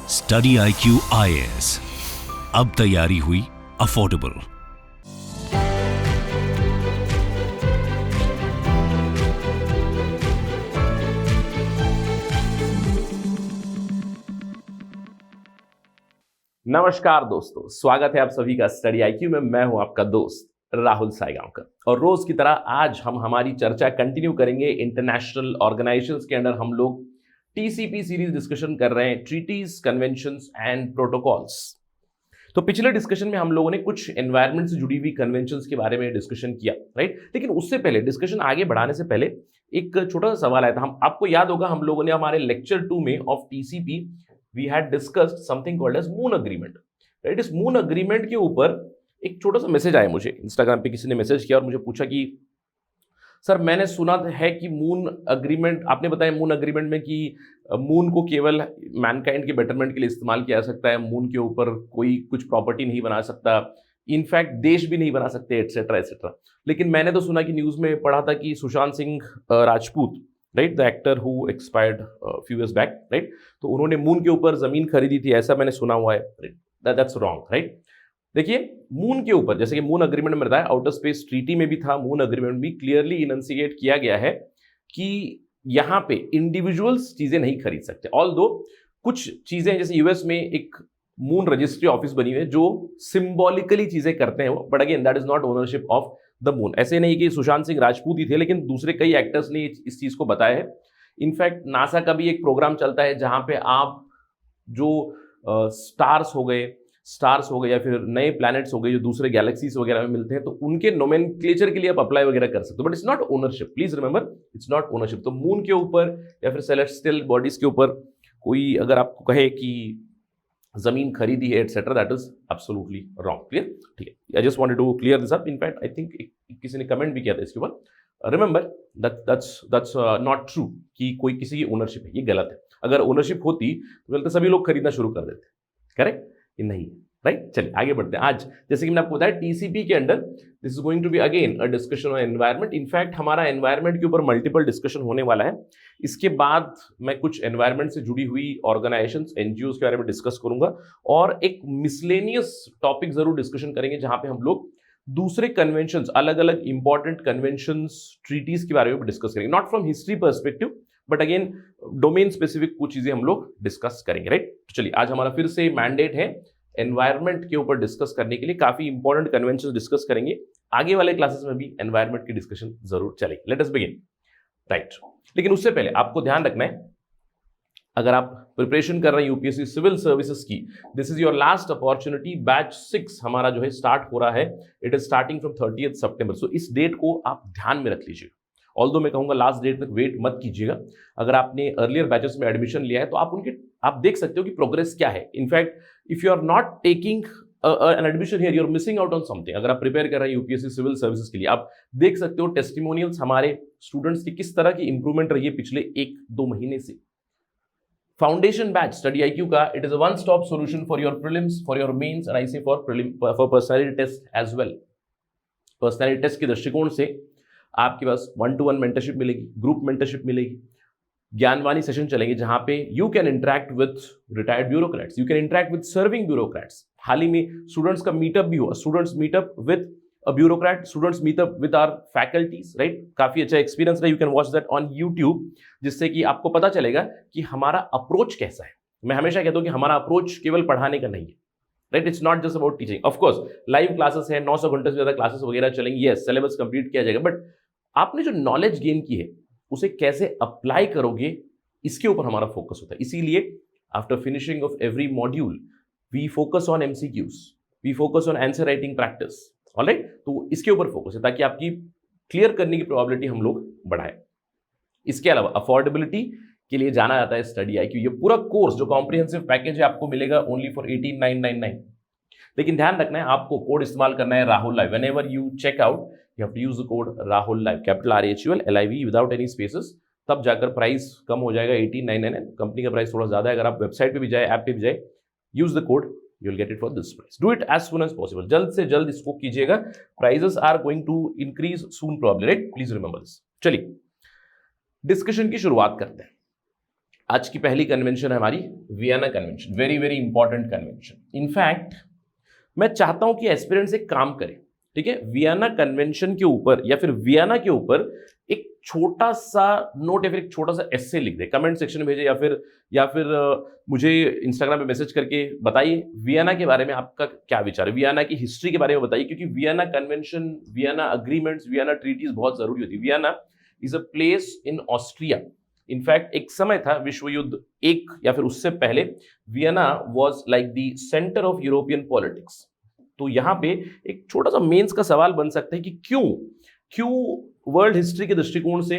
Study IQ IAS, अब तैयारी हुई अफोर्डेबल। नमस्कार दोस्तों, स्वागत है आप सभी का स्टडी IQ में। मैं हूं आपका दोस्त राहुल साईगांवकर और रोज की तरह आज हम हमारी चर्चा कंटिन्यू करेंगे। इंटरनेशनल ऑर्गेनाइजेशंस के अंडर हम लोग TCP सीरीज डिस्कशन कर रहे हैं, ट्रीटीज, कन्वेंशंस एंड प्रोटोकॉल्स। तो पिछले डिस्कशन में हम लोगों ने कुछ एनवायरनमेंट से जुड़ी हुई कन्वेंशंस के बारे में डिस्कशन किया, राइट। लेकिन उससे पहले, डिस्कशन आगे बढ़ाने से पहले एक छोटा सा सवाल आया था। हम आपको याद होगा, हम लोगों ने हमारे लेक्चर 2 में of TCP we had discussed something called as moon agreement, right. इस मून अग्रीमेंट के ऊपर एक छोटा सा मैसेज आया मुझे, इंस्टाग्राम पे किसी ने मैसेज किया और मुझे पूछा कि सर मैंने सुना है कि मून अग्रीमेंट, आपने बताया मून अग्रीमेंट में कि मून को केवल मैनकाइंड के बेटरमेंट के लिए इस्तेमाल किया जा सकता है, मून के ऊपर कोई कुछ प्रॉपर्टी नहीं बना सकता, इनफैक्ट देश भी नहीं बना सकते, एटसेट्रा एटसेट्रा। लेकिन मैंने तो सुना कि न्यूज़ में पढ़ा था कि Sushant Singh Rajput, right, the actor who expired few years back, right, तो उन्होंने मून के ऊपर जमीन खरीदी थी, ऐसा मैंने सुना हुआ है। That's wrong, right. देखिए, मून के ऊपर, जैसे कि मून अग्रीमेंट में बताया, आउटर स्पेस ट्रीटी में भी था, मून अग्रीमेंट भी क्लियरली इनंसिएट किया गया है कि यहाँ पे इंडिविजुअल्स चीजें नहीं खरीद सकते। ऑल्दो कुछ चीजें, जैसे यूएस में एक मून रजिस्ट्री ऑफिस बनी हुई है जो सिंबॉलिकली चीजें करते हैं वो, but again that is not ownership of the moon. ऐसे नहीं कि सुशांत सिंह राजपूत ही थे, लेकिन दूसरे कई एक्टर्स ने इस चीज को बताया है। इनफैक्ट नासा का भी एक प्रोग्राम चलता है जहां पे आप जो स्टार्स हो गए या फिर नए प्लैनेट्स हो गए जो दूसरे गैलेक्सीज वगैरह में मिलते हैं, तो उनके नोमेनक्लेचर के लिए आप अप्लाई वगैरह कर सकते हो, but it's not ownership. Please remember, it's not ownership. तो मून के ऊपर या फिर सेलेस्टियल बॉडीज के ऊपर कोई अगर आपको कहे कि जमीन खरीदी है etcetera, that is absolutely wrong. Clear? ठीक है, I just wanted to clear this up. In fact I think किसी ने कमेंट भी किया था इसके ऊपर। रिमेंबर दैट्स नॉट ट्रू कि कोई किसी की ओनरशिप है, ये गलत है। अगर ओनरशिप होती तो गलत सभी लोग खरीदना शुरू कर देते, करेक्ट? ये नहीं है, राइट। चलिए आगे बढ़ते हैं। आज जैसे कि मैंने आपको बताया, TCP के under this is going to be again a discussion on environment. In fact हमारा एनवायरनमेंट के ऊपर मल्टीपल डिस्कशन होने वाला है। इसके बाद मैं कुछ एनवायरनमेंट से जुड़ी हुई ऑर्गेनाइजेशंस, NGOs के बारे में डिस्कस करूंगा और एक मिसलेनियस टॉपिक जरूर डिस्कशन करेंगे जहां पे हम लोग दूसरे कन्वेंशंस, अलग अलग इंपॉर्टेंट कन्वेंशंस, ट्रीटीज के बारे में डिस्कस करेंगे, not from history perspective but again domain specific कुछ चीजें हम लोग डिस्कस करेंगे, राइट। तो चलिए, आज हमारा फिर से मैंडेट है एनवायरनमेंट के ऊपर डिस्कस करने के लिए। काफी इंपॉर्टेंट कन्वेंशंस डिस्कस करेंगे, आगे वाले क्लासेस में भी एनवायरनमेंट की डिस्कशन जरूर चलेगी। Let us begin, right. लेकिन उससे पहले आपको ध्यान रखना है, अगर आप प्रिपरेशन कर रहे हैं UPSC सिविल सर्विसेज की, this is your last opportunity. Batch 6 हमारा जो है स्टार्ट हो रहा है, it is starting from 30th सितंबर। सो इस डेट को आप ध्यान में रख लीजिएगा। ऑल्दो मैं कहूंगा लास्ट डेट तक वेट मत कीजिएगा। अगर आपने अर्लियर बैचेस में एडमिशन लिया है तो आप देख सकते हो कि प्रोग्रेस क्या है। In fact if you are not taking an admission here, you are missing out on something. अगर आप प्रिपेयर कर रहे हैं UPSC सिविल सर्विसेज के लिए, आप देख सकते हो टेस्टिमोनियल्स हमारे स्टूडेंट्स की किस तरह की इंप्रूवमेंट रही है पिछले 1-2 महीने से। फाउंडेशन बैच स्टडी IQ का, it is a one stop solution for your prelims, for your mains and I say for personality test as well. Personality test के दृष्टिकोण से आपके पास 1-to-1 मेंटरशिप मिलेगी, ग्रुप मेंटरशिप मिलेगी, ज्ञानवाणी सेशन चलेंगे जहां पे you can interact with retired bureaucrats, you can interact with serving bureaucrats. हाल ही में स्टूडेंट्स का मीटअप भी हुआ, students meetup with a bureaucrat, students meetup with our faculties, right. काफी अच्छा एक्सपीरियंस रहा, you can watch that on YouTube, जिससे कि आपको पता चलेगा कि हमारा अप्रोच कैसा है। मैं हमेशा कहता हूं कि हमारा अप्रोच केवल पढ़ाने का नहीं है, right. It's not just about teaching. Of course live classes है, 900 घंटे से ज्यादा क्लासेस वगैरह चलेंगी, यस, सिलेबस कंप्लीट किया जाएगा, बट आपने जो नॉलेज गेन की है उसे कैसे अप्लाई करोगे, इसके ऊपर हमारा फोकस होता है। इसीलिए after finishing off every module we focus on MCQs, we focus on answer writing practice, alright. तो इसके ऊपर फोकस है ताकि आपकी क्लियर करने की प्रोबेबिलिटी हम लोग बढ़ाएं। इसके अलावा अफोर्डेबिलिटी के लिए जाना जाता है स्टडी IQ। ये पूरा कोर्स जो कॉम्प्रिहेंसिव पैकेज है आपको मिलेगा ओनली फॉर 18,999। लेकिन ध्यान रखना है, आपको कोड इस्तेमाल करना है Rahul live. Whenever you check out you have to use the code Rahul live, capital RAHUL LIV without any spaces, तब जाकर प्राइस कम हो जाएगा 18,999। कंपनी का प्राइस थोड़ा ज्यादा है, अगर आप वेबसाइट पे भी जाए, ऐप पे भी जाए, use the code, you will get it for this price. Do it as soon as possible, जल्द से जल्द इसको कीजिएगा। Prices are going to increase soon problem, right, please remember this. चलिए डिस्कशन की शुरुआत करते हैं। आज की पहली कन्वेंशन है हमारी Vienna convention, very very important convention. In fact मैं चाहता हूं कि एस्पिरेंट्स एक काम करें, ठीक है, वियना कन्वेंशन के ऊपर या फिर वियना के ऊपर एक छोटा सा नोट या फिर एक छोटा सा एस्से लिख दे, कमेंट सेक्शन में भेजे या फिर मुझे इंस्टाग्राम पे मैसेज करके बताइए वियना के बारे में आपका क्या विचार है, वियना की हिस्ट्री के बारे में बताइए, क्योंकि Vienna convention, Vienna agreements, Vienna treaties बहुत जरूरी होती है। Vienna is a place in Austria. In fact एक समय था विश्व युद्ध एक या फिर उससे पहले Vienna was like the centre of European politics. तो यहां पे एक छोटा सा मेंस का सवाल बन सकता है कि क्यों वर्ल्ड हिस्ट्री के दृष्टिकोण से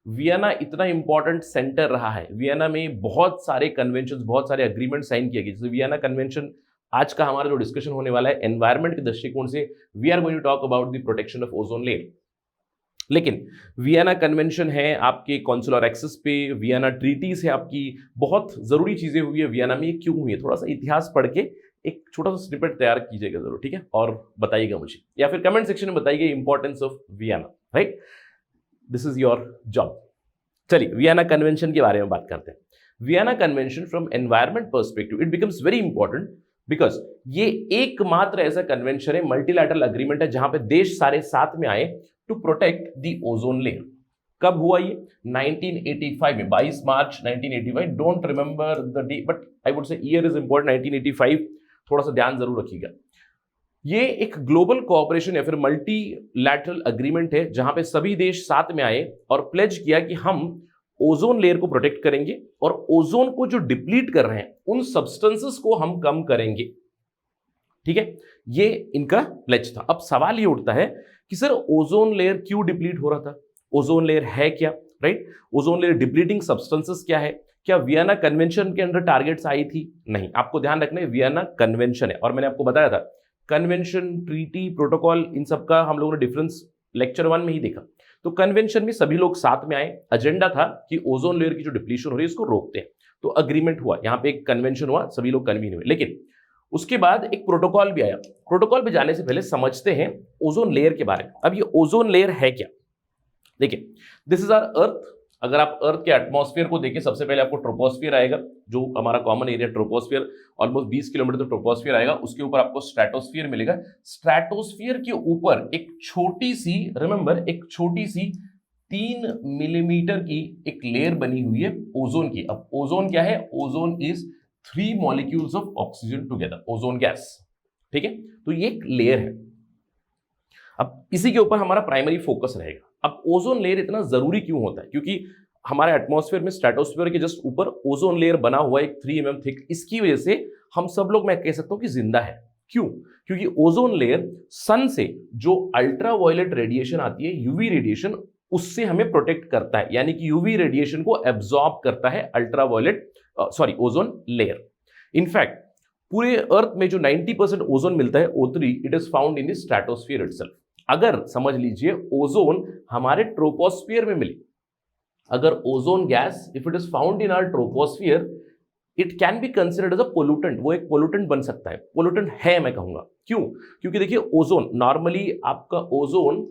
वियना इतना इंपॉर्टेंट सेंटर रहा है। वियना में बहुत सारे कन्वेंशन, बहुत सारे अग्रीमेंट साइन किए गए, जैसे वियना कन्वेंशन। आज का हमारा जो डिस्कशन होने वाला है एनवायरमेंट के दृष्टिकोण से, we are going to talk about the protection of ozone layer. लेकिन वियना कन्वेंशन है आपके कॉन्सुलर एक्सेस पे, वियना ट्रीटीज है आपकी, बहुत जरूरी चीजें हुई है वियना में। ये क्यों हुई है, थोड़ा सा इतिहास पढ़ के एक छोटा सा स्निपेट तैयार कीजिएगा जरूर, ठीक है, और बताइएगा मुझे या फिर कमेंट सेक्शन में बताइएगा importance of Vienna, right, this is your job. चलिए वियना कन्वेंशन के बारे में बात करते हैं। Vienna convention from environment perspective it becomes very important because ये एकमात्र ऐसा कन्वेंशन है, मल्टीलैटरल अग्रीमेंट है, जहां पे देश सारे साथ में आए to protect the ozone layer. कब हुआ ये? 1985 में, 22 मार्च 1985। Don't remember the day but I would say year is important, 1985, थोड़ा सा ध्यान जरूर रखिएगा। ये एक ग्लोबल कोऑपरेशन या फिर मल्टीलैटरल अग्रीमेंट है जहां पे सभी देश साथ में आए और प्लेज किया कि हम ओजोन लेयर को प्रोटेक्ट करेंगे और ओजोन को जो डिप्लीट कर रहे हैं उन सब्सटेंसेस को हम कम करेंगे, ठीक है, ये इनका प्लेज था। अब सवाल ये उठता है कि सर ओजोन लेयर क्यों डिप्लीट हो रहा था, ओजोन लेयर है क्या, right, ozone layer depleting substances क्या है, क्या वियना कन्वेंशन के अंडर टारगेट्स आई थी? नहीं, आपको ध्यान रखना है वियना कन्वेंशन है। और मैंने आपको बताया था कन्वेंशन, ट्रीटी, प्रोटोकॉल, इन सबका हम लोगों ने डिफरेंस लेक्चर 1 में ही देखा। तो कन्वेंशन में सभी लोग साथ में आए, एजेंडा था कि ओजोन लेयर की जो डिप्लीशन हो रही है इसको रोकते हैं। तो अग्रीमेंट हुआ, यहाँ पे एक कन्वेंशन हुआ, सभी लोग कन्वीन हुए। लेकिन उसके बाद एक प्रोटोकॉल भी आया। प्रोटोकॉल पे जाने से पहले समझते हैं ओजोन लेयर के बारे में। अब ये ओजोन लेयर है क्या? देखिए, दिस इज आवर अर्थ। अगर आप अर्थ के एटमॉस्फेयर को देखें, सबसे पहले आपको ट्रोपोस्फियर आएगा, जो हमारा common area troposphere, almost 20 kilometre तो ट्रोपोस्फियर आएगा। उसके ऊपर आपको स्ट्रेटोस्फियर मिलेगा। स्ट्रेटोस्फियर के ऊपर एक छोटी सी, रिमेंबर, एक छोटी सी 3 मिलीमीटर की एक लेयर बनी हुई है ओजोन की। अब ओजोन क्या है? Ozone is 3 molecules of oxygen together, ozone gas, ठीक है। तो ये एक लेयर है। अब इसी के ऊपर हमारा प्राइमरी फोकस रहेगा। अब ओजोन लेयर इतना जरूरी क्यों होता है? क्योंकि हमारे एटमॉस्फेयर में स्ट्रेटोस्फीयर के जस्ट ऊपर ओजोन लेयर बना हुआ है, एक 3 mm थिक। इसकी वजह से हम सब लोग, मैं कह सकता हूं कि जिंदा है। क्यों? क्योंकि ओजोन लेयर सन से जो अल्ट्रावायलेट रेडिएशन आती है, यूवी रेडिएशन, उससे हमें प्रोटेक्ट करता है, यानी कि यूवी रेडिएशन को एब्जॉर्ब करता है अल्ट्रावायलेट ओजोन लेयर। इनफैक्ट पूरे अर्थ में जो 90% ओजोन मिलता है, O3, it is found in the stratosphere itself. अगर समझ लीजिए ओजोन हमारे ट्रोपोस्फियर में मिले, अगर ozone gas if it is found in our troposphere, it can be considered as a pollutant. वो एक पोल्यूटेंट बन सकता है, पोल्यूटेंट है मैं कहूंगा। क्यों? क्योंकि देखिए ओजोन, नॉर्मली आपका ओजोन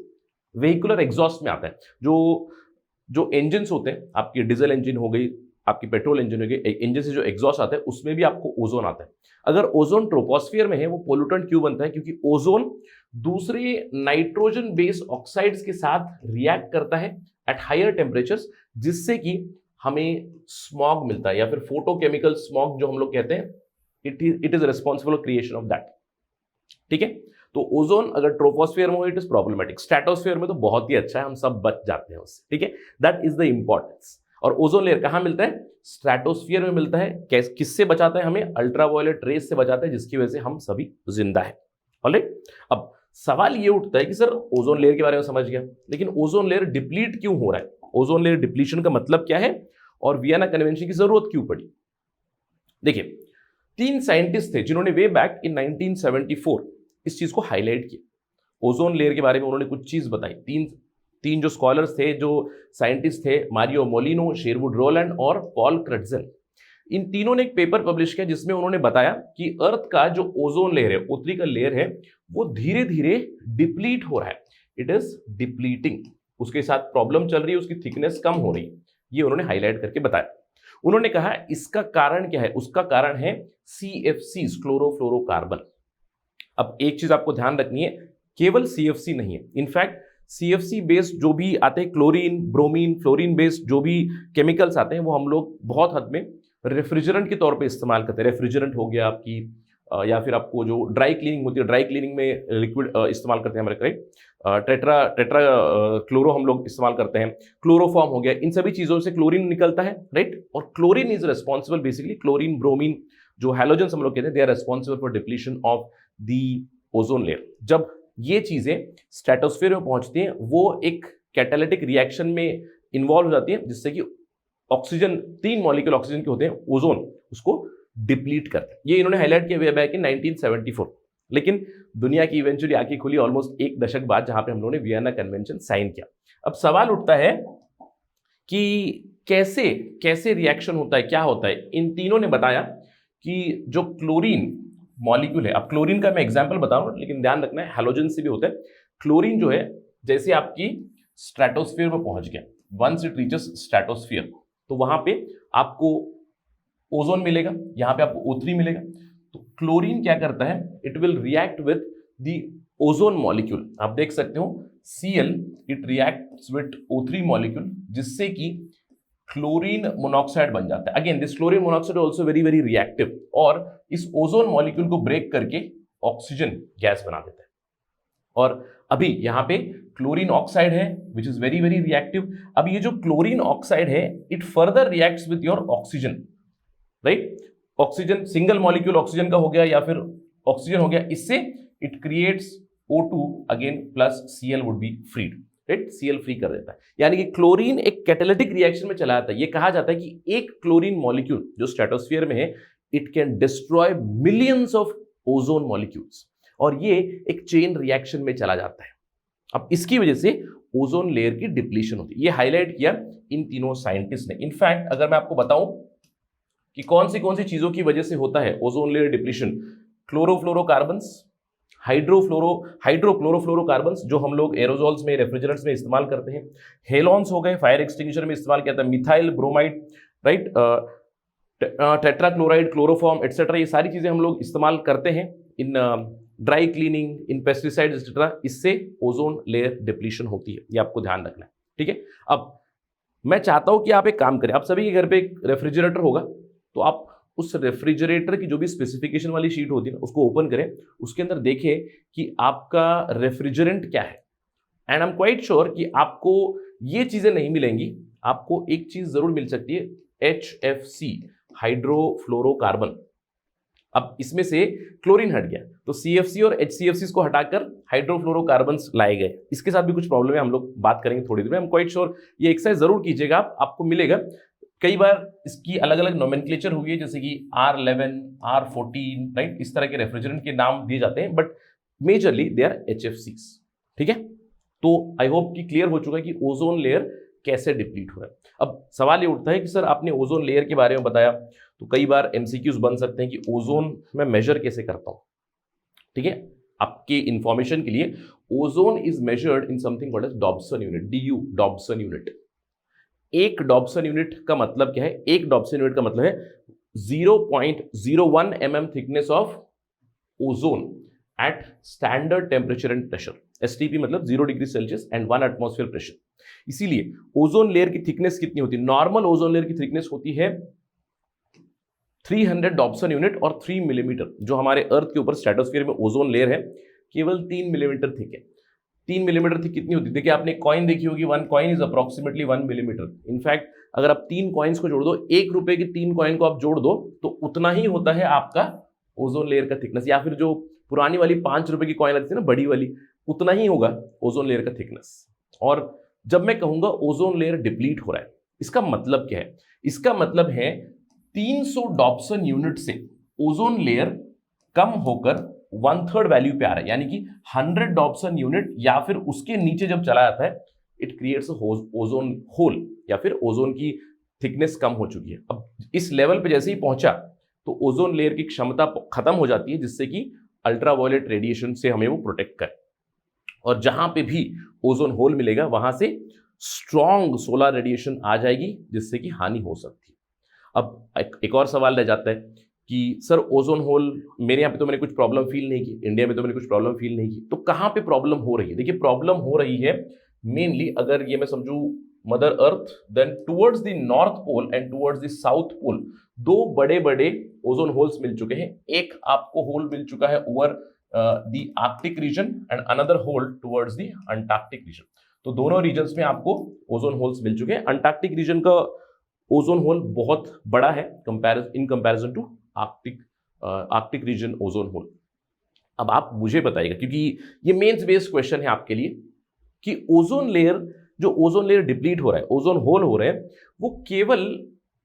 व्हीकुलर एग्जॉस्ट में आता है। जो इंजन होते हैं, आपकी डीजल इंजन हो गई, आपकी पेट्रोल इंजन हो गई, इंजन से जो एग्जॉस्ट आता है उसमें भी आपको ओजोन आता है। अगर ओजोन ट्रोपोस्फियर में है, वो पोल्यूटेंट क्यों बनता है? क्योंकि ओजोन दूसरे नाइट्रोजन बेस्ड ऑक्साइड्स के साथ रिएक्ट करता है एट हायर टेम्परेचर्स, जिससे कि हमें स्मॉग मिलता है, या फिर फोटोकेमिकल स्मॉग जो हम लोग कहते हैं, it is responsible creation of that, ठीक है। तो ओजोन अगर ट्रोपोस्फियर में हो, इट इज प्रॉब्लमेटिक। स्ट्रेटोस्फियर में तो बहुत ही अच्छा है, हम सब बच जाते हैं उससे, ठीक है। That is the importance. और ओजोन लेयर कहां मिलता है? स्ट्रेटोस्फियर में मिलता है। किससे बचाता है हमें? अल्ट्रावायलेट रेस से बचाता है, जिसकी वजह से हम सभी जिंदा है। ऑलराइट, अब सवाल ये उठता है कि सर ओजोन लेयर के बारे में समझ गया, लेकिन ओजोन लेयर डिप्लीट क्यों हो रहा है? ओजोन लेयर डिप्लीशन का मतलब क्या है और वियना कन्वेंशन की जरूरत क्यों पड़ी? देखिए, 3 साइंटिस्ट थे जिन्होंने वे बैक इन 1974 इस चीज को हाईलाइट किया। ओजोन लेयर के बारे में उन्होंने कुछ चीज बताई। तीन जो स्कॉलर्स थे, जो साइंटिस्ट थे, मारियो मोलिनो, शेरवुड रोलैंड और पॉल क्रटजन, इन तीनों ने एक पेपर पब्लिश किया जिसमें उन्होंने बताया कि अर्थ का जो ओजोन लेयर है, O3 का लेयर है, वो धीरे धीरे डिप्लीट हो रहा है। इट इज डिप्लीटिंग, उसके साथ प्रॉब्लम चल रही है, उसकी थिकनेस कम हो रही है। ये उन्होंने हाईलाइट करके बताया। उन्होंने कहा इसका कारण क्या है, उसका कारण है CFCs, क्लोरोफ्लोरोकार्बन। अब एक चीज आपको ध्यान रखनी है, केवल CFC नहीं है, इनफैक्ट CFC बेस्ड जो भी आते हैं, क्लोरीन, ब्रोमीन, फ्लोरीन बेस्ड जो भी केमिकल्स आते हैं, वो हम लोग बहुत हद में रेफ्रिजरेंट के तौर पे इस्तेमाल करते हैं। रेफ्रिजरेंट हो गया आपकी, या फिर आपको जो ड्राई क्लीनिंग होती है, ड्राई क्लीनिंग में लिक्विड इस्तेमाल करते हैं हमारे, राइट। टेट्रा टेट्रा क्लोरो हम लोग इस्तेमाल करते हैं, क्लोरोफॉर्म हो गया, इन सभी चीजों से क्लोरीन निकलता है, राइट। और chlorine is responsible, basically chlorine, bromine, जो हैलोजेंस हम लोग कहते हैं, they are responsible for depletion of the ozone layer. जब ये चीजें स्ट्रेटोस्फीयर में पहुंचती हैं, वो एक कैटालिटिक रिएक्शन में इन्वॉल्व हो जाती है, जिससे कि ऑक्सीजन, 3 मॉलिक्यूल ऑक्सीजन के होते हैं, ओजोन उसको डिप्लीट करते हैं। ये इन्होंने हाईलाइट किया बैक इन 1974, लेकिन दुनिया की इवेंचुअली आंखें खुली ऑलमोस्ट एक दशक बाद, जहां पे हम लोगों ने वियना कन्वेंशन साइन किया। अब सवाल उठता है कि कैसे कैसे रिएक्शन होता है, क्या होता है। इन तीनों ने बताया कि जो क्लोरीन मॉलिक्यूल है, अब क्लोरीन का मैं एग्जांपल बता रहा हूं, लेकिन ध्यान रखना है हैलोजन से भी होता है। क्लोरीन जो है, जैसे आपकी स्ट्रेटोस्फीयर में पहुंच गया, वंस इट रीचेस स्ट्रेटोस्फीयर, तो वहां पे आपको ओजोन मिलेगा, यहां पे आपको O3 मिलेगा। तो क्लोरीन क्या करता है, it will react with the ozone molecule. आप देख सकते हो Cl, it reacts with O3 molecule, जिससे कि क्लोरीन मोनोऑक्साइड बन जाता है। Again this chlorine monoxide also very very reactive, और इस ओजोन मॉलिक्यूल को ब्रेक करके ऑक्सीजन गैस बना देता है। और अभी यहां पे क्लोरीन ऑक्साइड है which is very very reactive. अब ये जो क्लोरीन ऑक्साइड है, it further reacts with your oxygen, right. Oxygen, single molecule oxygen का हो गया या फिर ऑक्सीजन हो गया, इससे it creates O2 again plus Cl would be freed, right. Cl free कर देता है, यानी कि क्लोरीन एक कैटालिटिक रिएक्शन में चला जाता है। ये कहा जाता है कि एक क्लोरीन मॉलिक्यूल जो स्ट्रेटोस्फीयर में है, it can destroy millions of ozone molecules, और ये एक चेन रिएक्शन में चला जाता है। अब इसकी वजह से ओजोन लेयर की डिप्लीशन होती है। ये हाईलाइट किया इन तीनों साइंटिस्ट ने। इनफैक्ट अगर मैं आपको बताऊं कि कौन सी चीजों की वजह से होता है ओजोन लेयर डिप्लीशन, क्लोरोफ्लोरोकार्बन्स, हाइड्रोक्लोरोफ्लोरोकार्बन्स जो हम लोग एरोजोल्स में, रेफ्रिजरेंट्स में इस्तेमाल करते हैं, हेलॉन्स हो गए, फायर एक्सटिंग्विशर में इस्तेमाल किया था, methyl bromide, right, tetrachloride, chloroform etcetera, ये सारी चीजें हम लोग इस्तेमाल करते हैं in dry cleaning, in pesticide etcetera. इससे ओजोन लेयर डिप्लीशन होती है, ये आपको ध्यान रखना है, ठीक है। अब मैं चाहता हूं कि आप एक काम करें, आप सभी के घर पे एक रेफ्रिजरेटर होगा, तो आप उस रेफ्रिजरेटर की जो भी स्पेसिफिकेशन वाली शीट होती है ना, उसको ओपन करें, उसके अंदर देखें कि आपका रेफ्रिजरेंट क्या है। And I am quite sure कि आपको ये चीजें नहीं मिलेंगी, आपको एक चीज जरूर मिल सकती है, HFC, हाइड्रोफ्लोरोकार्बन। अब इसमें से क्लोरीन हट गया, तो CFC और HCFC को हटाकर हाइड्रोफ्लोरोकार्बन लाए गए। इसके साथ भी कुछ प्रॉब्लम है, हम लोग बात करेंगे थोड़ी देर में। आई एम क्वाइट श्योर ये एक्सरसाइज जरूर कीजिएगा, आपको मिलेगा। कई बार इसकी अलग अलग नोमेनक्लेचर हुई है, जैसे कि R11, R14, राइट, इस तरह के रेफ्रिजरेंट के नाम दिए जाते हैं, but majorly they are HFCs, ठीक है। तो आई होप कि क्लियर हो चुका है कि ओजोन लेयर कैसे डिप्लीट हो रहा है। अब सवाल ये उठता है कि सर आपने ओजोन लेयर के बारे में बताया, तो कई बार MCQs बन सकते हैं कि ओजोन में मेजर कैसे करता हूं, ठीक है। आपके इंफॉर्मेशन के लिए, ozone is measured in something called as Dobson unit, DU, Dobson unit. एक डॉब्सन यूनिट का मतलब क्या है? एक डॉब्सन यूनिट का मतलब है 0.01 mm thickness of ozone at standard temperature and pressure. STP मतलब 0 degree Celsius and 1 atmosphere pressure. इसीलिए ओजोन लेयर की थिकनेस कितनी होती है? नॉर्मल ओजोन लेयर की थिकनेस होती है 300 डॉब्सन यूनिट और 3 मिलीमीटर। जो हमारे अर्थ के ऊपर स्ट्रेटोस्फीयर में ओजोन लेयर है, केवल 3 मिलीमीटर थिक है। 3 मिलीमीटर थिक कितनी होती है? देखिए आपने कॉइन देखी होगी, 1 coin is approximately 1 millimetre. In fact अगर आप 3 कॉइन्स को जोड़ दो, 1 रुपए की 3 कॉइन को आप जोड़ दो, तो उतना ही होता है आपका ओजोन लेयर का थिकनेस। या फिर जो पुरानी वाली 5 रुपए की कॉइन लगती है ना, बड़ी वाली, उतना ही होगा ओजोन लेयर का थिकनेस। और जब मैं कहूंगा ओजोन लेयर डिप्लीट हो रहा है, इसका मतलब क्या है? इसका मतलब है 300 डॉब्सन यूनिट से ओजोन लेयर कम होकर 1/3 वैल्यू पे आ रहा है, यानी कि 100 डॉब्सन यूनिट या फिर उसके नीचे जब चला जाता है, इट क्रिएट्स ओजोन होल, या फिर ओजोन की थिकनेस कम हो चुकी है। अब इस लेवल पे जैसे ही पहुंचा, तो ओजोन लेयर की क्षमता खत्म हो जाती है, जिससे कि अल्ट्रावायलेट रेडिएशन से हमें वो प्रोटेक्ट करे। और जहां पे भी ओजोन होल मिलेगा, वहां से स्ट्रॉन्ग सोलर रेडिएशन आ जाएगी, जिससे कि हानि हो सकती है। अब एक और सवाल रह जाता है कि सर ओजोन होल, मेरे यहाँ पे तो मैंने कुछ प्रॉब्लम फील नहीं की, इंडिया में तो मैंने कुछ प्रॉब्लम फील नहीं की, तो कहाँ पे प्रॉब्लम हो रही है? देखिए प्रॉब्लम हो रही है मेनली, अगर ये मैं समझू mother earth, then towards the north pole and towards the south pole दो बड़े बड़े ओजोन होल्स मिल चुके हैं। एक आपको होल मिल चुका है over the Arctic region and another hole towards the Antarctic region. तो दोनों रीजन्स में आपको ओजोन होल्स मिल चुके हैं। अंटार्कटिक रीजन का ओजोन होल बहुत बड़ा है in comparison to Arctic region ozone hole. अब आप मुझे बताइएगा, क्योंकि ये मेंस बेस्ड क्वेश्चन है आपके लिए, कि ओजोन लेयर डिप्लीट हो रहा है, ओजोन होल हो रहे हैं, वो केवल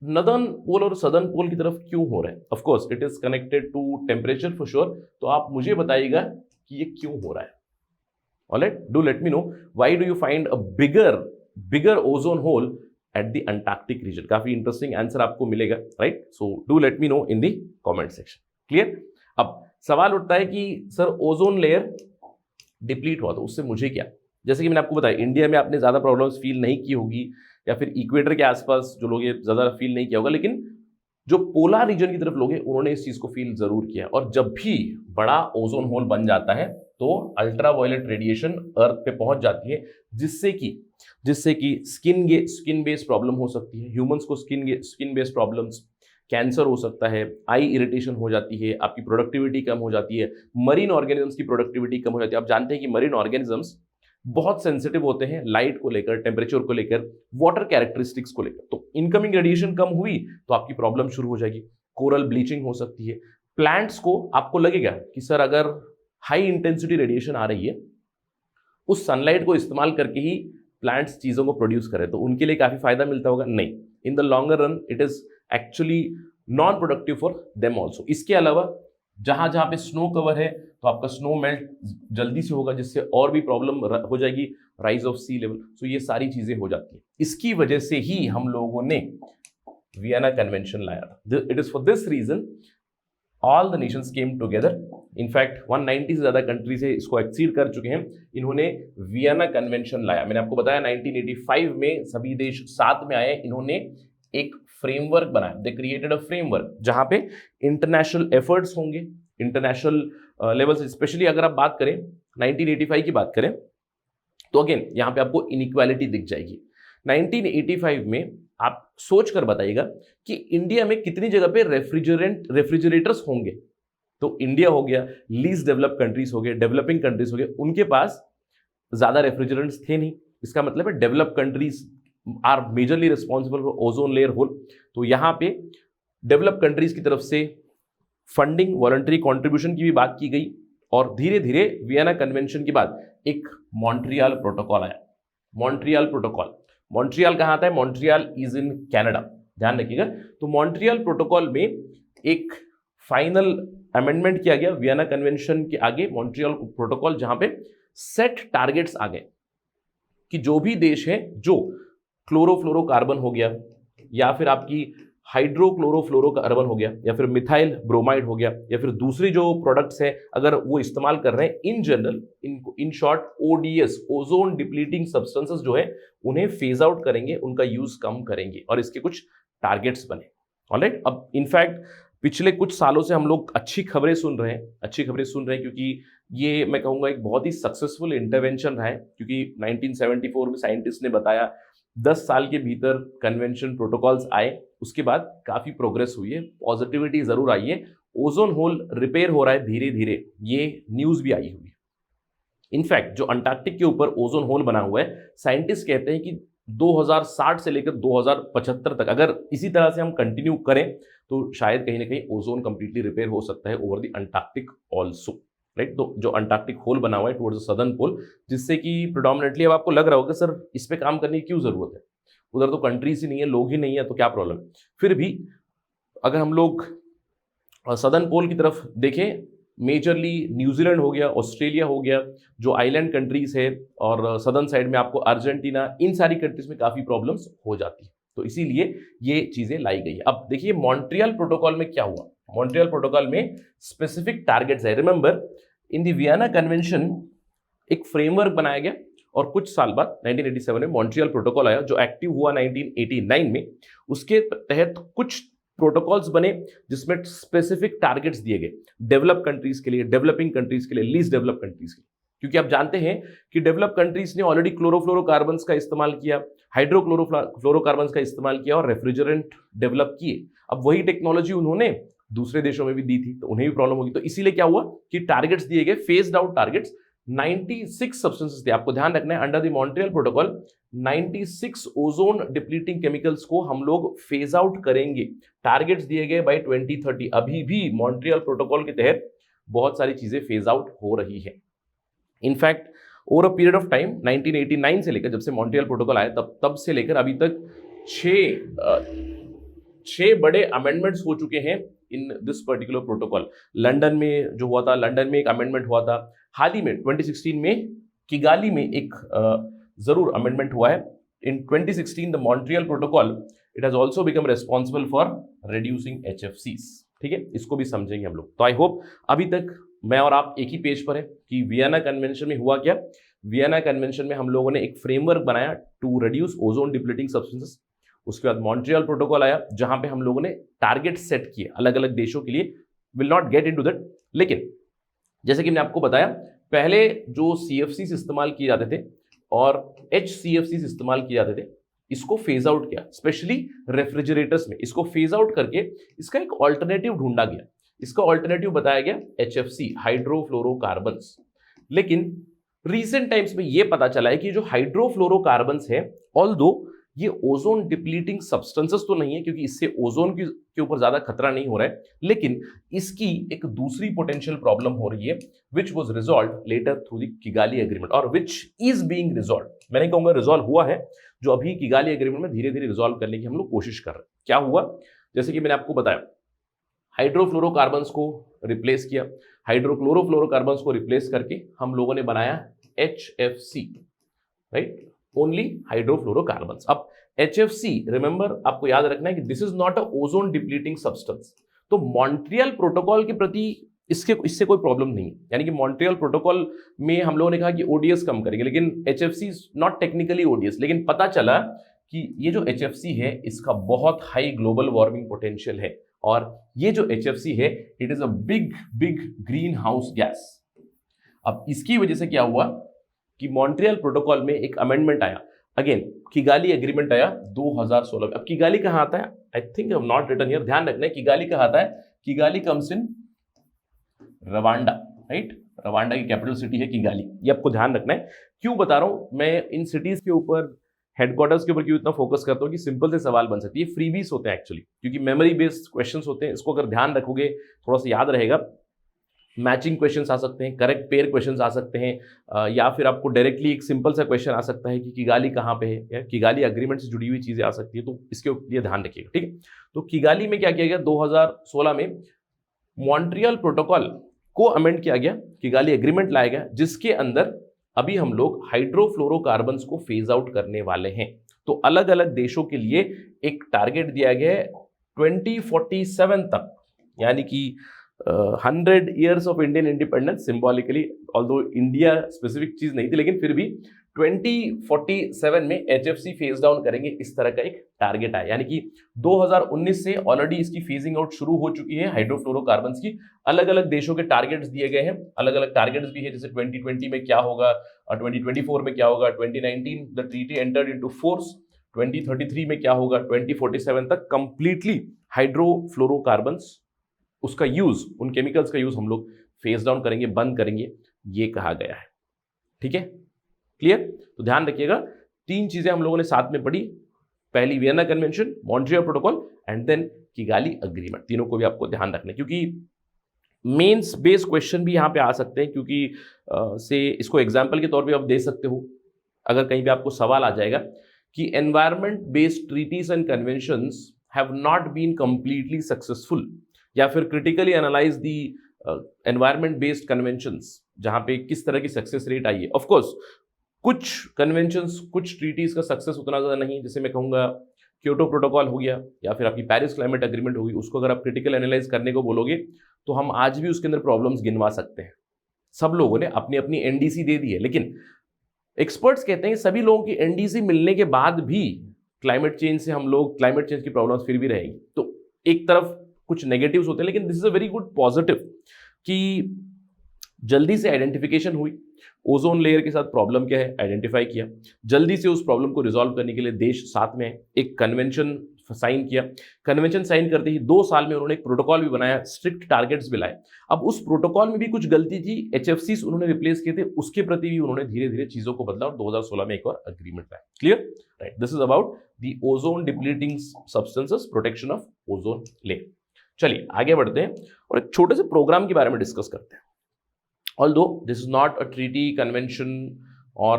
नदर्न पोल और सदर्न पोल की तरफ क्यों हो रहा है? Of course it is connected to temperature for sure. तो आप मुझे बताइएगा कि ये क्यों हो रहा है। Alright, do let me know why do you find a bigger ozone hole at the Antarctic region. काफी इंटरेस्टिंग आंसर आपको मिलेगा, right? So do let me know in the comment section. Clear? अब सवाल उठता है कि सर ओजोन लेयर डिप्लीट हुआ तो उससे मुझे क्या? जैसे कि मैंने आपको बताया, इंडिया में आपने ज्यादा प्रॉब्लम्स फील नहीं की होगी, या फिर इक्वेटर के आसपास जो लोग ये ज्यादा फील नहीं किया होगा, लेकिन जो पोलर रीजन की तरफ लोग हैं उन्होंने इस चीज को फील जरूर किया। और जब भी बड़ा ओजोन होल बन जाता है तो अल्ट्रावायलेट रेडिएशन अर्थ पे पहुंच जाती है, जिससे कि स्किन बेस्ड प्रॉब्लम हो सकती है, ह्यूमंस को स्किन बेस्ड प्रॉब्लम्स, कैंसर हो सकता है, आई इरिटेशन हो जाती है, आपकी प्रोडक्टिविटी कम हो जाती है, मरीन ऑर्गेनिजम्स की प्रोडक्टिविटी कम हो जाती है। आप जानते हैं कि मरीन ऑर्गेनिजम्स बहुत सेंसिटिव होते हैं लाइट को लेकर, टेम्परेचर को लेकर, वाटर कैरेक्टरिस्टिक्स को लेकर। तो इनकमिंग रेडिएशन कम हुई तो आपकी प्रॉब्लम शुरू हो जाएगी, कोरल ब्लीचिंग हो सकती है। प्लांट्स को आपको लगेगा कि सर अगर हाई इंटेंसिटी रेडिएशन आ रही है, उस सनलाइट को इस्तेमाल करके ही प्लांट्स चीजों को प्रोड्यूस करें तो उनके लिए काफी फायदा मिलता होगा। नहीं, in the longer run it is actually non productive for them also. इसके अलावा जहां पे स्नो कवर है तो आपका स्नो मेल्ट जल्दी से होगा, जिससे और भी प्रॉब्लम हो जाएगी, राइज ऑफ सी लेवल। सो ये सारी चीजें हो जाती हैं। इसकी वजह से ही हम लोगों ने वियना कन्वेंशन लाया। It is for this reason all the nations came together. In fact 190 से ज्यादा कंट्रीज है इसको एक्सीड कर चुके हैं। इन्होंने वियना कन्वेंशन लाया। मैंने आपको बताया 1985 में सभी देश साथ में आए, इन्होंने एक फ्रेमवर्क बनाया। दे क्रिएटेड अ फ्रेमवर्क जहां पे इंटरनेशनल एफर्ट्स होंगे, इंटरनेशनल लेवल से। स्पेशली अगर आप बात करें 1985 की बात करें तो अगेन यहां पे आपको इनइक्वालिटी दिख जाएगी। 1985 में आप सोच कर बताइएगा कि इंडिया में कितनी जगह पे रेफ्रिजरेटर्स होंगे। तो इंडिया हो गया, लीस्ट डेवलप कंट्रीज हो गए, डेवलपिंग कंट्रीज हो गए, उनके पास ज्यादा रेफ्रिजरेंट्स थे नहीं। इसका मतलब है develop countries are majorly responsible for ozone layer hole. तो यहां पे डेवलप कंट्रीज की तरफ से फंडिंग, वॉलंटरी कॉन्ट्रीब्यूशन की भी बात की गई, और धीरे धीरे वियना कन्वेंशन के बाद एक मॉन्ट्रियल प्रोटोकॉल आया। मॉन्ट्रियल कहां आता है? मॉन्ट्रियल इज इन कनाडा, ध्यान रखिएगा। तो मॉन्ट्रियल प्रोटोकॉल में एक फाइनल अमेंडमेंट किया गया वियना कन्वेंशन के आगे, मॉन्ट्रियल प्रोटोकॉल, जहां पे सेट टारगेट्स आ गए कि जो भी देश है जो क्लोरोफ्लोरोकार्बन हो गया, या फिर आपकी हाइड्रोक्लोरोफ्लोरोकार्बन हो गया, या फिर मिथाइल ब्रोमाइड हो गया, या फिर दूसरी जो प्रोडक्ट्स हैं अगर वो इस्तेमाल कर रहे हैं, in general in short ODS, ozone depleting substances जो है उन्हें फेज आउट करेंगे, उनका यूज कम करेंगे, और इसके कुछ टारगेट्स बने। ऑलराइट, अब इनफैक्ट पिछले कुछ सालों से हम लोग अच्छी खबरें सुन रहे हैं, क्योंकि ये मैं कहूंगा एक बहुत ही सक्सेसफुल इंटरवेंशन रहा है। क्योंकि 1974 में साइंटिस्ट ने बताया 10 साल के भीतर कन्वेंशन प्रोटोकॉल्स आए, उसके बाद काफी प्रोग्रेस हुई है, पॉजिटिविटी जरूर आई है, ओजोन होल रिपेयर हो रहा है धीरे धीरे, ये न्यूज भी आई हुई है। इनफैक्ट जो अंटार्कटिक के ऊपर ओजोन होल बना हुआ है, साइंटिस्ट कहते हैं कि 2060 से लेकर 2075 तक अगर इसी तरह से हम कंटिन्यू करें तो शायद कहीं ना कहीं ओजोन कंप्लीटली रिपेयर हो सकता है over the Antarctic also, right? तो जो अंटार्कटिक होल बना हुआ है टुवर्ड्स द सदर्न पोल, जिससे कि प्रिडोमिनेटली अब आपको लग रहा होगा सर इस पे काम करने की क्यों जरूरत है, उधर तो कंट्रीज ही नहीं है, लोग ही नहीं है, तो क्या प्रॉब्लम है? फिर भी अगर हम लोग सदर्न पोल की तरफ देखें, मेजरली न्यूजीलैंड हो गया, ऑस्ट्रेलिया हो गया, जो आइलैंड कंट्रीज है, और सदर्न साइड में आपको अर्जेंटीना, इन सारी कंट्रीज में काफी प्रॉब्लम्स हो जाती है। तो इसीलिए ये चीजें लाई गई है। अब देखिए मॉन्ट्रियल प्रोटोकॉल में क्या हुआ। मॉन्ट्रियल प्रोटोकॉल में स्पेसिफिक टारगेट्स है। Remember in the Vienna convention एक फ्रेमवर्क बनाया गया, और कुछ साल बाद 1987 में मॉन्ट्रियल प्रोटोकॉल आया जो एक्टिव हुआ 1989 में। उसके तहत कुछ प्रोटोकॉल्स बने जिसमें स्पेसिफिक टारगेट्स दिए गए डेवलप कंट्रीज के लिए, डेवलपिंग कंट्रीज के लिए, लीस्ट डेवलप कंट्रीज के लिए। क्योंकि आप जानते हैं कि डेवलप कंट्रीज ने ऑलरेडी क्लोरोफ्लोरोकार्बन्स का इस्तेमाल किया, हाइड्रोक्लोरोफ्लोरोकार्बन्स का इस्तेमाल किया और रेफ्रिजरेंट डेवलप किए। अब वही टेक्नोलॉजी उन्होंने दूसरे देशों में भी दी थी, तो उन्हें भी प्रॉब्लम होगी। तो इसीलिए क्या हुआ कि टारगेट्स दिए गए, फेस्ड आउट टारगेट्स। 96 सब्सटेंसेस थे, आपको ध्यान रखना है, under the Montreal protocol 96 ozone depleting chemicals को हम लोग फेज आउट करेंगे। टारगेट्स दिए गए बाय 2030। अभी भी मॉन्ट्रियल प्रोटोकॉल के तहत बहुत सारी चीजें फेज आउट हो रही है। In fact over a period of time 1989 से लेकर, जब से मॉन्ट्रियल प्रोटोकॉल आया तब से लेकर अभी तक छह बड़े अमेंडमेंट्स हो चुके हैं in this particular protocol. London में जो हुआ था, लंदन में एक अमेंडमेंट हुआ था, हाल ही में 2016 में किगाली में एक जरूर अमेंडमेंट हुआ है। इन 2016 the Montreal protocol it has also become responsible for reducing HFCs। ठीक है, इसको भी समझेंगे हम लोग। तो आई होप अभी तक मैं और आप एक ही पेज पर है कि वियना कन्वेंशन में हुआ क्या। वियना कन्वेंशन में हम लोगों ने एक फ्रेमवर्क बनाया to reduce ozone depleting substances. उसके बाद मॉन्ट्रियल प्रोटोकॉल आया जहां पे हम लोगों ने टारगेट सेट किए अलग अलग देशों के लिए। Will not gate into that, लेकिन जैसे कि मैंने आपको बताया, पहले जो CFCs इस्तेमाल किए जाते थे और HCFCs इस्तेमाल किए जाते थे, इसको फेज आउट किया, स्पेशली रेफ्रिजरेटर्स में इसको फेज आउट करके इसका एक ऑल्टरनेटिव ढूंढा गया। इसका ऑल्टरनेटिव बताया गया HFC, हाइड्रोफ्लोरोकार्बन्स। लेकिन रीसेंट टाइम्स में यह पता चला है कि जो हाइड्रोफ्लोरोकार्बन्स है, ऑल्दो ये ओजोन डिप्लीटिंग सब्सटेंसेस तो नहीं है, क्योंकि इससे ओजोन के ऊपर ज्यादा खतरा नहीं हो रहा है, लेकिन इसकी एक दूसरी पोटेंशियल प्रॉब्लम हो रही है, which was resolve later through the Kigali agreement, और विच इज बीइंग रिजॉल्व। मैं नहीं कहूंगा रिजॉल्व हुआ है, जो अभी किगाली एग्रीमेंट में धीरे धीरे रिजॉल्व करने की हम लोग कोशिश कर रहे हैं। क्या हुआ, जैसे कि मैंने आपको बताया, हाइड्रोफ्लोरोकार्बन्स को रिप्लेस किया, हाइड्रोक्लोरोफ्लोरोकार्बन्स को रिप्लेस करके हम लोगों ने बनाया HFC, राइट, ओनली हाइड्रोफ्लोरोकार्बन्स। अब HFC, रिमेंबर, आपको याद रखना है कि this is not a ozone depleting substance. तो मॉन्ट्रियल प्रोटोकॉल के प्रति इससे कोई प्रॉब्लम नहीं है। यानी कि मॉन्ट्रियल प्रोटोकॉल में हम लोगों ने कहा कि ODS कम करेंगे, लेकिन HFC is not technically ODS। लेकिन पता चला कि ये जो HFC है इसका बहुत हाई ग्लोबल वार्मिंग पोटेंशियल है, और ये जो HFC है it is a big big green house gas. अब इसकी वजह से क्या हुआ कि मॉन्ट्रियल प्रोटोकॉल में एक अमेंडमेंट आया, अगेन किगाली एग्रीमेंट आया 2016 में। अब किगाली कहां आता है, I think I have not written here, ध्यान रखना है किगाली कहां आता है। Kigali comes in Rwanda, right, Rwanda की कैपिटल सिटी है किगाली, ये आपको ध्यान रखना है। क्यों बता रहा हूं मैं इन सिटीज के ऊपर, हेडक्वार्टर्स के ऊपर क्यों इतना फोकस करता हूं कि सिंपल से सवाल बन सकती है, फ्रीबीज होते हैं एक्चुअली, क्योंकि मेमोरी बेस्ड क्वेश्चंस होते हैं। इसको अगर ध्यान रखोगे, थोड़ा सा याद रहेगा, मैचिंग क्वेश्चंस आ सकते हैं, करेक्ट पेयर क्वेश्चंस आ सकते हैं, या फिर आपको डायरेक्टली एक सिंपल सा क्वेश्चन आ सकता है कि किगाली कहाँ पे है, या किगाली एग्रीमेंट से जुड़ी हुई चीजें आ सकती है। तो इसके लिए ध्यान रखिएगा, ठीक है। तो किगाली में क्या किया गया, 2016 में मॉन्ट्रियल प्रोटोकॉल को अमेंड किया गया, किगाली एग्रीमेंट लाया गया, जिसके अंदर अभी हम लोग हाइड्रोफ्लोरोकार्बन्स को फेज आउट करने वाले हैं। तो अलग अलग देशों के लिए एक टारगेट दिया गया है 2047 तक, यानी कि 100 years of Indian independence symbolically, although India specific चीज नहीं थी, लेकिन फिर भी 2047 में HFC फेज डाउन करेंगे, इस तरह का एक टारगेट है। यानी कि 2019 से ऑलरेडी इसकी फेजिंग आउट शुरू हो चुकी है हाइड्रोफ्लोरोकार्बन्स की। अलग अलग देशों के टारगेट्स दिए गए हैं, अलग अलग टारगेट्स भी है, जैसे 2020 में क्या होगा, 2024 में क्या होगा, 2019 the treaty entered into force, 2033 में क्या होगा, 2047 तक कंप्लीटली हाइड्रोफ्लोरोकार्बन्स, उसका यूज, उन केमिकल्स का यूज हम लोग फेस डाउन करेंगे, बंद करेंगे, ये कहा गया है। ठीक है, क्लियर। तो ध्यान रखिएगा, तीन चीजें हम लोगों ने साथ में पढ़ी, पहली Vienna convention, Montreal protocol and then Kigali agreement. तीनों को भी आपको ध्यान रखना है, क्योंकि मेंस बेस्ड क्वेश्चन भी यहां पे आ सकते हैं, क्योंकि से इसको एग्जाम्पल के तौर पे आप दे सकते हो। अगर कहीं पे आपको सवाल आ जाएगा कि environment based treaties and conventions have not been completely successful, या फिर critically analyse the environment based conventions, जहां पे किस तरह की सक्सेस रेट आई है। ऑफ कोर्स कुछ कन्वेंशंस, कुछ ट्रीटीज का सक्सेस उतना ज्यादा नहीं है, जैसे मैं कहूंगा क्योटो प्रोटोकॉल हो गया, या फिर आपकी पेरिस क्लाइमेट एग्रीमेंट होगी, उसको अगर आप क्रिटिकल एनालाइज करने को बोलोगे तो हम आज भी उसके अंदर प्रॉब्लम्स गिनवा सकते हैं। सब लोगों ने अपनी अपनी NDC दे दी है, लेकिन एक्सपर्ट्स कहते हैं कि सभी लोगों की NDC मिलने के बाद भी क्लाइमेट चेंज से हम लोग, क्लाइमेट चेंज की प्रॉब्लम्स फिर भी रहेगी। तो एक तरफ कुछ नेगेटिव्स होते हैं, लेकिन this is a very good positive कि जल्दी से आइडेंटिफिकेशन हुई, ओजोन लेयर के साथ प्रॉब्लम क्या है आइडेंटिफाई किया, जल्दी से उस प्रॉब्लम को रिजॉल्व करने के लिए देश साथ में एक कन्वेंशन साइन किया। कन्वेंशन साइन करते ही 2 साल में उन्होंने एक प्रोटोकॉल भी बनाया, स्ट्रिक्ट टारगेट्स भी लाए। अब उस प्रोटोकॉल में भी कुछ गलती थी, HFCs उन्होंने रिप्लेस किए थे, उसके प्रति भी उन्होंने धीरे धीरे चीजों को बदला और 2016 में एक और अग्रीमेंट लाया। Clear, right. This is about the ozone depleting substances, protection of ozone layer. चलिए आगे बढ़ते हैं और एक छोटे से प्रोग्राम के बारे में डिस्कस करते हैं। Although this is not a treaty, convention or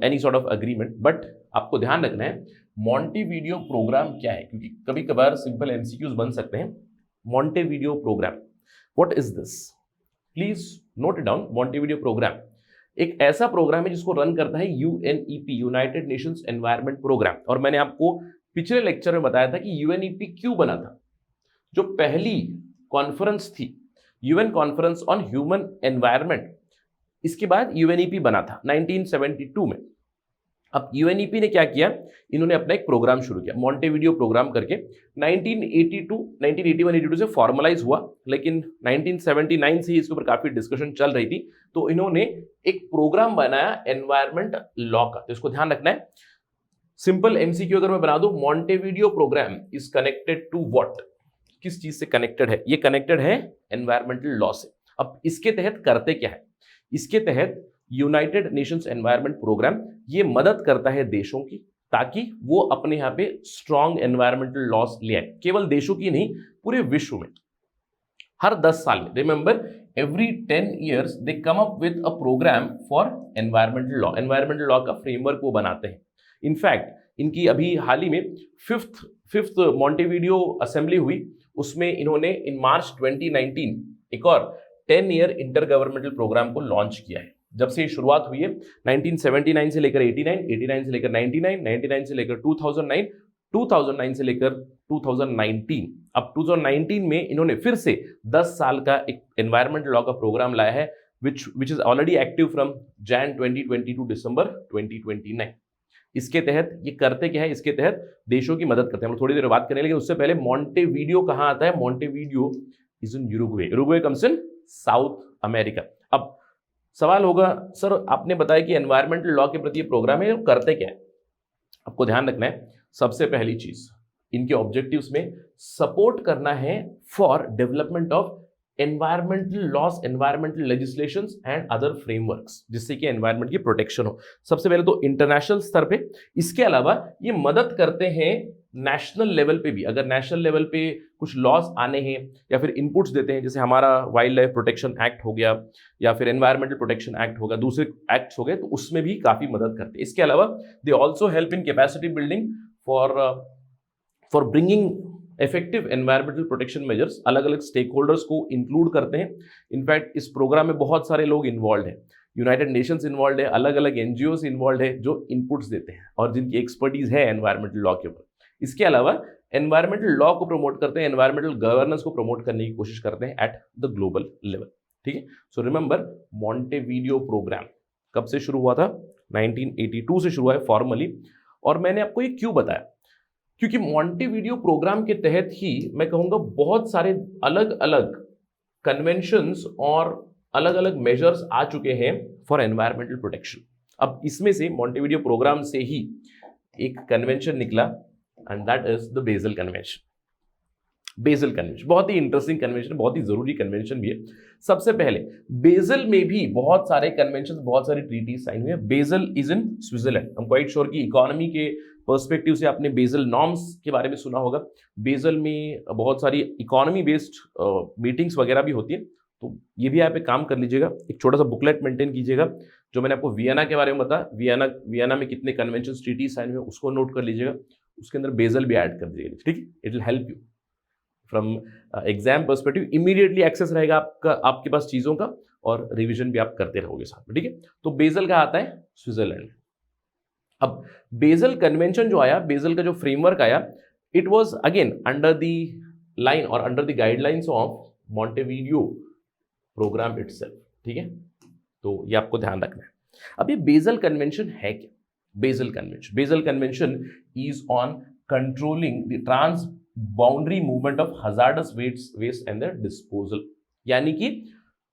any sort of agreement, but आपको ध्यान रखना है मॉन्टेविडियो प्रोग्राम क्या है, क्योंकि कभी कभार सिंपल MCQs बन सकते हैं। Montevideo programme, what is this? Please note it down. Montevideo programme एक ऐसा प्रोग्राम है जिसको रन करता है UNEP, United Nations environment programme. और मैंने आपको पिछले लेक्चर में बताया था कि UNEP क्यों बना था। जो पहली कॉन्फ्रेंस थी, UN conference on human environment, इसके बाद UNEP बना था 1972 में। अब UNEP ने क्या किया, इन्होंने अपना एक प्रोग्राम शुरू किया, मॉन्टेविडियो प्रोग्राम करके। 1981-82 से फॉर्मलाइज हुआ, लेकिन 1979 से ही इसके ऊपर काफी डिस्कशन चल रही थी, तो इन्होंने एक प्रोग्राम बनाया एनवायरनमेंट लॉ का। तो इसको ध्यान रखना है। सिंपल MCQ अगर मैं बना दूं, Montevideo programme is connected to what, किस चीज से कनेक्टेड है? ये कनेक्टेड है एनवायरमेंटल लॉ से। अब इसके तहत करते क्या है? इसके तहत यूनाइटेड नेशंस एनवायरनमेंट प्रोग्राम ये मदद करता है देशों की, ताकि वो अपने यहाँ पे स्ट्रॉन्ग एनवायरमेंटल लॉस ले आए। केवल देशों की नहीं, पूरे विश्व में हर 10 साल में, remember every 10 years they come up with a programme for environmental law. Environmental law का फ्रेमवर्क वो बनाते हैं। इनफैक्ट इनकी अभी हाल ही में फिफ्थ मॉन्टेविडियो असेंबली हुई, उसमें इन्होंने इन मार्च 2019 एक और 10 year इंटर गवर्नमेंटल प्रोग्राम को लॉन्च किया है। जब से शुरुआत हुई है 1979 से लेकर 89, 89 से लेकर 99, 99 से लेकर 2009, 2009 से लेकर 2019। अब 2019 में इन्होंने फिर से 10 साल का एक एनवायरमेंटल लॉ का प्रोग्राम लाया है, which is already active from Jan 2020 to December 2029। इसके तहत ये करते क्या है? इसके तहत देशों की मदद करते हैं। हम थोड़ी देर बात करें, लेकिन उससे पहले मॉन्टेविडियो कहां आता है? Montevideo is in Uruguay. Uruguay comes in South America. अब सवाल होगा, सर आपने बताया कि एनवायरमेंटल लॉ के प्रति ये प्रोग्राम है, करते क्या है? आपको ध्यान रखना है, सबसे पहली चीज इनके ऑब्जेक्टिव्स में सपोर्ट करना है for development of environmental loss, environmental legislations and other frameworks, जिससे कि एनवायरमेंट की प्रोटेक्शन हो। सबसे पहले तो इंटरनेशनल स्तर पे। इसके अलावा ये मदद करते हैं नेशनल लेवल पे भी। अगर नेशनल लेवल पे कुछ लॉस आने हैं या फिर इनपुट्स देते हैं, जैसे हमारा वाइल्ड लाइफ प्रोटेक्शन एक्ट हो गया या फिर एनवायरमेंटल प्रोटेक्शन एक्ट होगा, दूसरे एक्ट्स हो गए, तो उसमें भी काफी मदद करते हैं। इसके अलावा they also help in capacity building for bringing effective environmental protection measures. अलग अलग स्टेक होल्डर्स को इंक्लूड करते हैं। इनफैक्ट इस प्रोग्राम में बहुत सारे लोग इन्वॉल्व हैं, यूनाइटेड नेशंस इन्वॉल्व है, अलग अलग NGOs इन्वॉल्व है जो इनपुट्स देते हैं और जिनकी एक्सपर्टीज है एनवायरमेंटल लॉ के ऊपर। इसके अलावा एनवायरमेंटल लॉ को प्रमोट करते हैं, एनवायरमेंटल गवर्नेंस को प्रमोट करने की कोशिश करते हैं एट द ग्लोबल लेवल। ठीक है, सो रिमेंबर मॉन्टेविडियो प्रोग्राम कब से शुरू हुआ था? 1982 से शुरू हुआ है फॉर्मली। और मैंने आपको ये क्यों बताया? क्योंकि मॉन्टेविडियो प्रोग्राम के तहत ही मैं कहूंगा बहुत सारे अलग अलग कन्वेंशंस और अलग अलग मेजर्स आ चुके हैं फॉर एनवायरमेंटल प्रोटेक्शन। अब इसमें से मॉन्टेविडियो प्रोग्राम से ही एक कन्वेंशन निकला and that is the Basel convention. Basal convention बहुत ही इंटरेस्टिंग कन्वेंशन, बहुत ही जरूरी कन्वेंशन भी है। सबसे पहले बेसल में भी बहुत सारे कन्वेंशन, बहुत सारे ट्रीटीज साइन हुए। Basel is in Switzerland. I am quite sure कि इकोनॉमी के पर्सपेक्टिव से आपने बेसल नॉर्म्स के बारे में सुना होगा। बेसल में बहुत सारी इकोनॉमी बेस्ड मीटिंग्स वगैरह भी होती है, तो ये भी आप एक काम कर लीजिएगा, एक छोटा सा बुकलेट मेंटेन कीजिएगा। जो मैंने आपको वियना के बारे में बताया, वियना में कितने कन्वेंशन ट्रीटीज साइन हुए उसको नोट कर लीजिएगा, उसके अंदर बेसल भी ऐड कर दीजिएगा। ठीक है, it will help you from exam perspective. Immediately access रहेगा आपके पास चीजों का, और रिवीजन भी आप करते रहोगे साथ में। ठीक है, तो बेसल का आता है स्विट्जरलैंड। अब बेसल कन्वेंशन जो आया, बेसल का जो फ्रेमवर्क आया, it was again under the line और under the guidelines of Montevideo programme itself. ठीक है, तो ये आपको ध्यान रखना है। अब ये बेसल कन्वेंशन है क्या? Basel convention is on controlling the boundary movement of hazardous waste and their disposal, यानी कि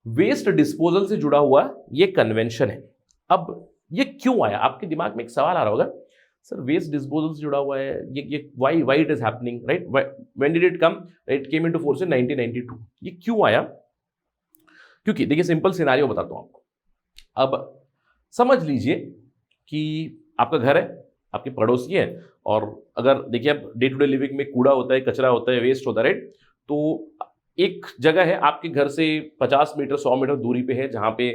वेस्ट डिस्पोजल से जुड़ा हुआ ये कन्वेंशन है। अब ये क्यों आया, आपके दिमाग में एक सवाल आ रहा होगा, सर वेस्ट डिस्पोजल से जुड़ा हुआ है, ये why it is happening, right, when did it come, it came into force in 1992, ये क्यों आया? क्योंकि देखिए सिंपल सिनेरियो बताता हूं आपको। अब समझ लीजिए कि आपका घर है, आपके पड़ोसी है, और अगर देखिए आप डे टू डे लिविंग में कूड़ा होता है, कचरा होता है, वेस्ट होता है, राइट, तो एक जगह है आपके घर से 50 मीटर 100 मीटर दूरी पे है, जहां पे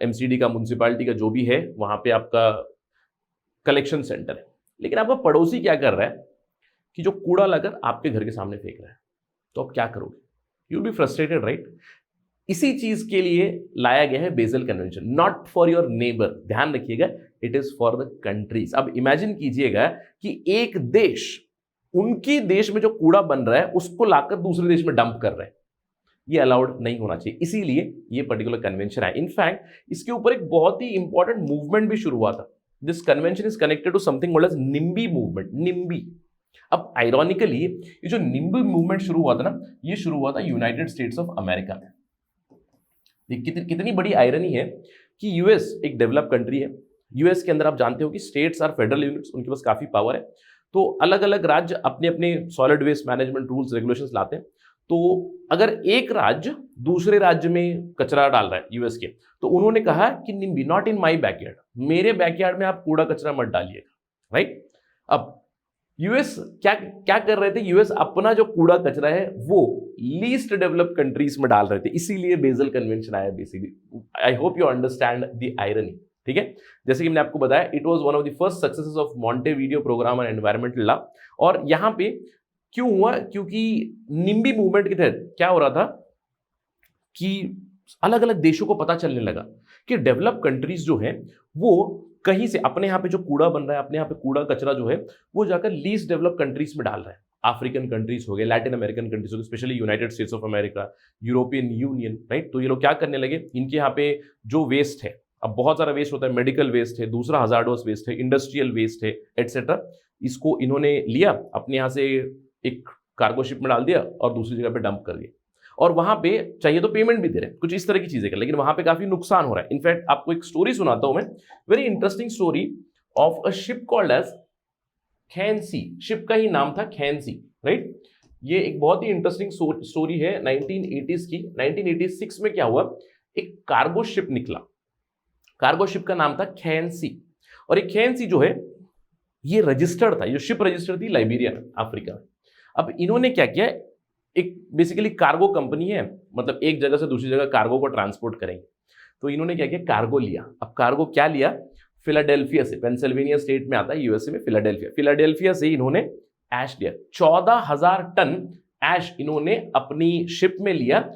एमसीडी का, म्यूनसिपालिटी का जो भी है, वहां पे आपका कलेक्शन सेंटर है। लेकिन आपका पड़ोसी क्या कर रहा है कि जो कूड़ा लाकर आपके घर के सामने फेंक रहा है, तो आप क्या करोगे? You will be frustrated, right? इसी चीज के लिए लाया गया है basal convention, not for your neighbour, ध्यान रखिएगा, it is for the countries. अब इमेजिन कीजिएगा कि एक देश, उनके देश में जो कूड़ा बन रहा है उसको लाकर दूसरे देश में डंप कर रहे हैं, ये अलाउड नहीं होना चाहिए, इसीलिए ये पर्टिकुलर कन्वेंशन है। इनफैक्ट इसके ऊपर एक बहुत ही इंपॉर्टेंट मूवमेंट भी शुरू हुआ था। This convention is connected to something called as NIMBY movement, NIMBY. अब आयरॉनिकली ये जो निम्बी मूवमेंट शुरू हुआ था ना, ये शुरू हुआ था यूनाइटेड स्टेट्स ऑफ अमेरिका में। कितनी बड़ी आयरनी है कि यूएस एक डेवलप कंट्री है, यूएस के अंदर आप जानते हो कि स्टेट्स आर फेडरल यूनिट्स, उनके पास काफी पावर है, तो अलग अलग राज्य अपने अपने solid waste management rules regulations लाते हैं। तो अगर एक राज्य दूसरे राज्य में कचरा डाल रहा है यूएस के, तो उन्होंने कहा कि निम्बी नॉट इन माई बैकयार्ड, मेरे बैकयार्ड में आप कूड़ा कचरा मत डालिएगा, राइट? अब यूएस क्या कर रहे थे, यूएस अपना जो कूड़ा कचरा है वो लीस्ट डेवलप्ड कंट्रीज में डाल रहे थे, इसीलिए बेसल कन्वेंशन आया basically. I hope you understand the irony, ठीक है? जैसे कि मैंने आपको बताया, it was one of the first successes of Montevideo programme on environmental law. और यहां पे क्यों हुआ? क्योंकि निम्बी मूवमेंट के तहत क्या हो रहा था कि अलग अलग देशों को पता चलने लगा कि डेवलप कंट्रीज जो हैं वो कहीं से अपने यहाँ पे जो कूड़ा बन रहा है, अपने यहाँ पे कूड़ा कचरा जो है वो जाकर लीस्ट डेवलप कंट्रीज में डाल रहा है। अफ्रीकन कंट्रीज हो गए, लैटिन अमेरिकन कंट्रीज हो गए, specially United states of America, European union, right? तो ये लोग क्या करने लगे, इनके यहाँ पे जो वेस्ट है, अब बहुत सारा वेस्ट होता है, मेडिकल वेस्ट है, दूसरा हजार्डोस वेस्ट है, इंडस्ट्रियल वेस्ट है, एटसेट्रा, इसको इन्होंने लिया अपने यहाँ से एक कार्गो शिप में डाल दिया और दूसरी जगह पे डंप कर दिया, और वहां पे चाहिए तो पेमेंट भी दे रहे हैं, कुछ इस तरह की चीजें कर, लेकिन वहां पे काफी नुकसान हो रहा है। इनफैक्ट आपको एक स्टोरी सुनाता हूं मैं, very interesting story of a ship called as खैंसी। शिप का ही नाम था खैंसी, राइट? ये एक बहुत ही इंटरेस्टिंग स्टोरी है 1980s की। 1986 में क्या हुआ, एक कार्गो शिप निकला, कार्गो शिप का नाम था खैंसी, और एक खैंसी जो है ये रजिस्टर्ड था, ये शिप रजिस्टर्ड थी लाइबेरिया में, अफ्रीका में। अब इन्होंने क्या किया, एक बेसिकली कार्गो कंपनी है, मतलब एक जगह से दूसरी जगह कार्गो को ट्रांसपोर्ट करेंगे, तो इन्होंने क्या किया, कार्गो लिया। अब कार्गो क्या लिया, फिलाडेल्फिया से, पेंसिल्वेनिया स्टेट में आता है यूएसए में, फिलाडेल्फिया से इन्होंने ऐश लिया, 14,000 टन ऐश इन्होंने अपनी शिप में लिया,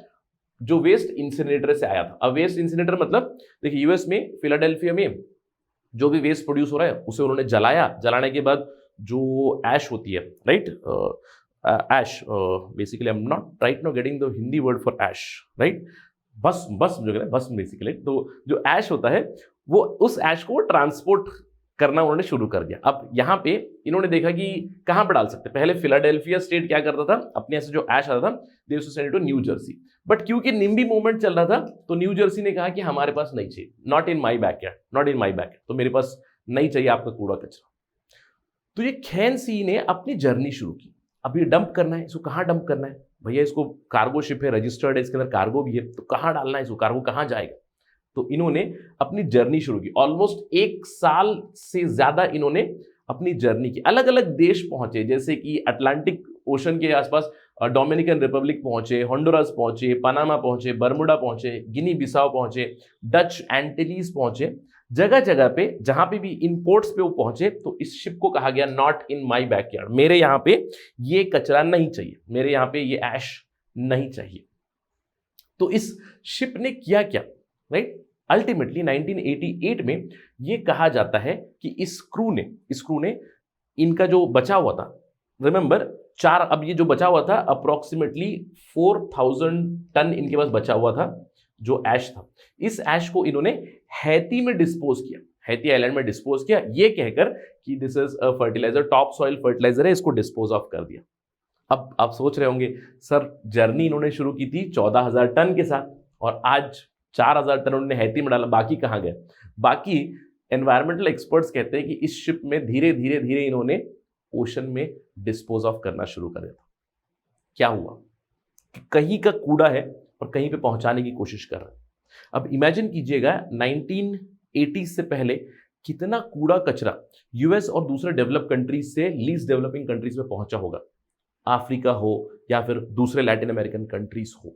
जो वेस्ट इंसिनरेटर से आया था। अब वेस्ट इंसिनरेटर मतलब देखिए, यूएस में फिलाडेल्फिया में जो भी वेस्ट प्रोड्यूस हो रहा है उसे उन्होंने जलाया, जलाने के बाद जो ऐश होती है, right, ash, basically I am not right now getting the Hindi word for ash, right, बस जो है बस बेसिकली, तो जो ऐश होता है वो, उस ऐश को ट्रांसपोर्ट करना उन्होंने शुरू कर दिया। अब यहाँ पे इन्होंने देखा कि कहाँ पर डाल सकते हैं। पहले फिलाडेल्फिया स्टेट क्या करता था, अपने से जो ऐश आता था they used to send it to New Jersey, but क्योंकि निम्बी मूवमेंट चल रहा था तो न्यू जर्सी ने कहा कि हमारे पास नहीं चाहिए, not in my backyard, not in my backyard, तो मेरे पास नहीं चाहिए आपका कूड़ा कचरा। तो ये खैंसी ने अपनी जर्नी शुरू की। अब ये डंप करना है, इसको कहाँ डंप करना है भैया, इसको कार्गो शिप है, रजिस्टर्ड है, इसके अंदर कार्गो भी है, तो कहाँ डालना है इसको, कार्गो कहाँ जाएगा? तो इन्होंने अपनी जर्नी शुरू की। ऑलमोस्ट 1 साल से ज्यादा इन्होंने अपनी जर्नी की, अलग अलग देश पहुंचे, जैसे कि अटलांटिक ओशन के आसपास डोमिनिकन रिपब्लिक पहुंचे, होंडुरास पहुंचे, पनामा पहुंचे, बर्मुडा पहुंचे, गिनी बिसाओ पहुंचे, डच एंटिलीज पहुंचे, जगह जगह पे जहां पे भी इंपोर्ट्स पे वो पहुंचे, तो इस शिप को कहा गया नॉट इन माई बैकयार्ड, मेरे यहां पे ये कचरा नहीं चाहिए, मेरे यहां पे ये ऐश नहीं चाहिए। तो इस शिप ने किया क्या, राइट? अल्टीमेटली 1988 में ये कहा जाता है कि इस क्रू ने इनका जो बचा हुआ था, रिमेंबर अब ये जो बचा हुआ था अप्रोक्सीमेटली 4,000 टन इनके पास बचा हुआ था जो ऐश था, इस ऐश को इन्होंने हैती में डिस्पोज किया, हैती आइलैंड में डिस्पोज किया, ये कहकर कि this is a fertiliser, top soil fertiliser है, इसको डिस्पोज ऑफ कर दिया। अब आप सोच रहे होंगे सर जर्नी इन्होंने शुरू की थी 14,000 टन के साथ और आज 4,000 टन उन्होंने हैती में डाला, बाकी कहाँ गए? बाकी एनवायरमेंटल एक्सपर्ट्स कहते हैं कि इस शिप में धीरे धीरे धीरे इन्होंने ओशन में डिस्पोज ऑफ करना शुरू कर दिया था। क्या हुआ कि कहीं का कूड़ा है और कहीं पे पहुंचाने की कोशिश कर रहे हैं। अब इमेजिन कीजिएगा 1980 से पहले कितना कूड़ा कचरा यूएस और दूसरे डेवलप कंट्रीज से लीस्ट डेवलपिंग कंट्रीज में पहुंचा होगा, अफ्रीका हो या फिर दूसरे लैटिन अमेरिकन कंट्रीज हो।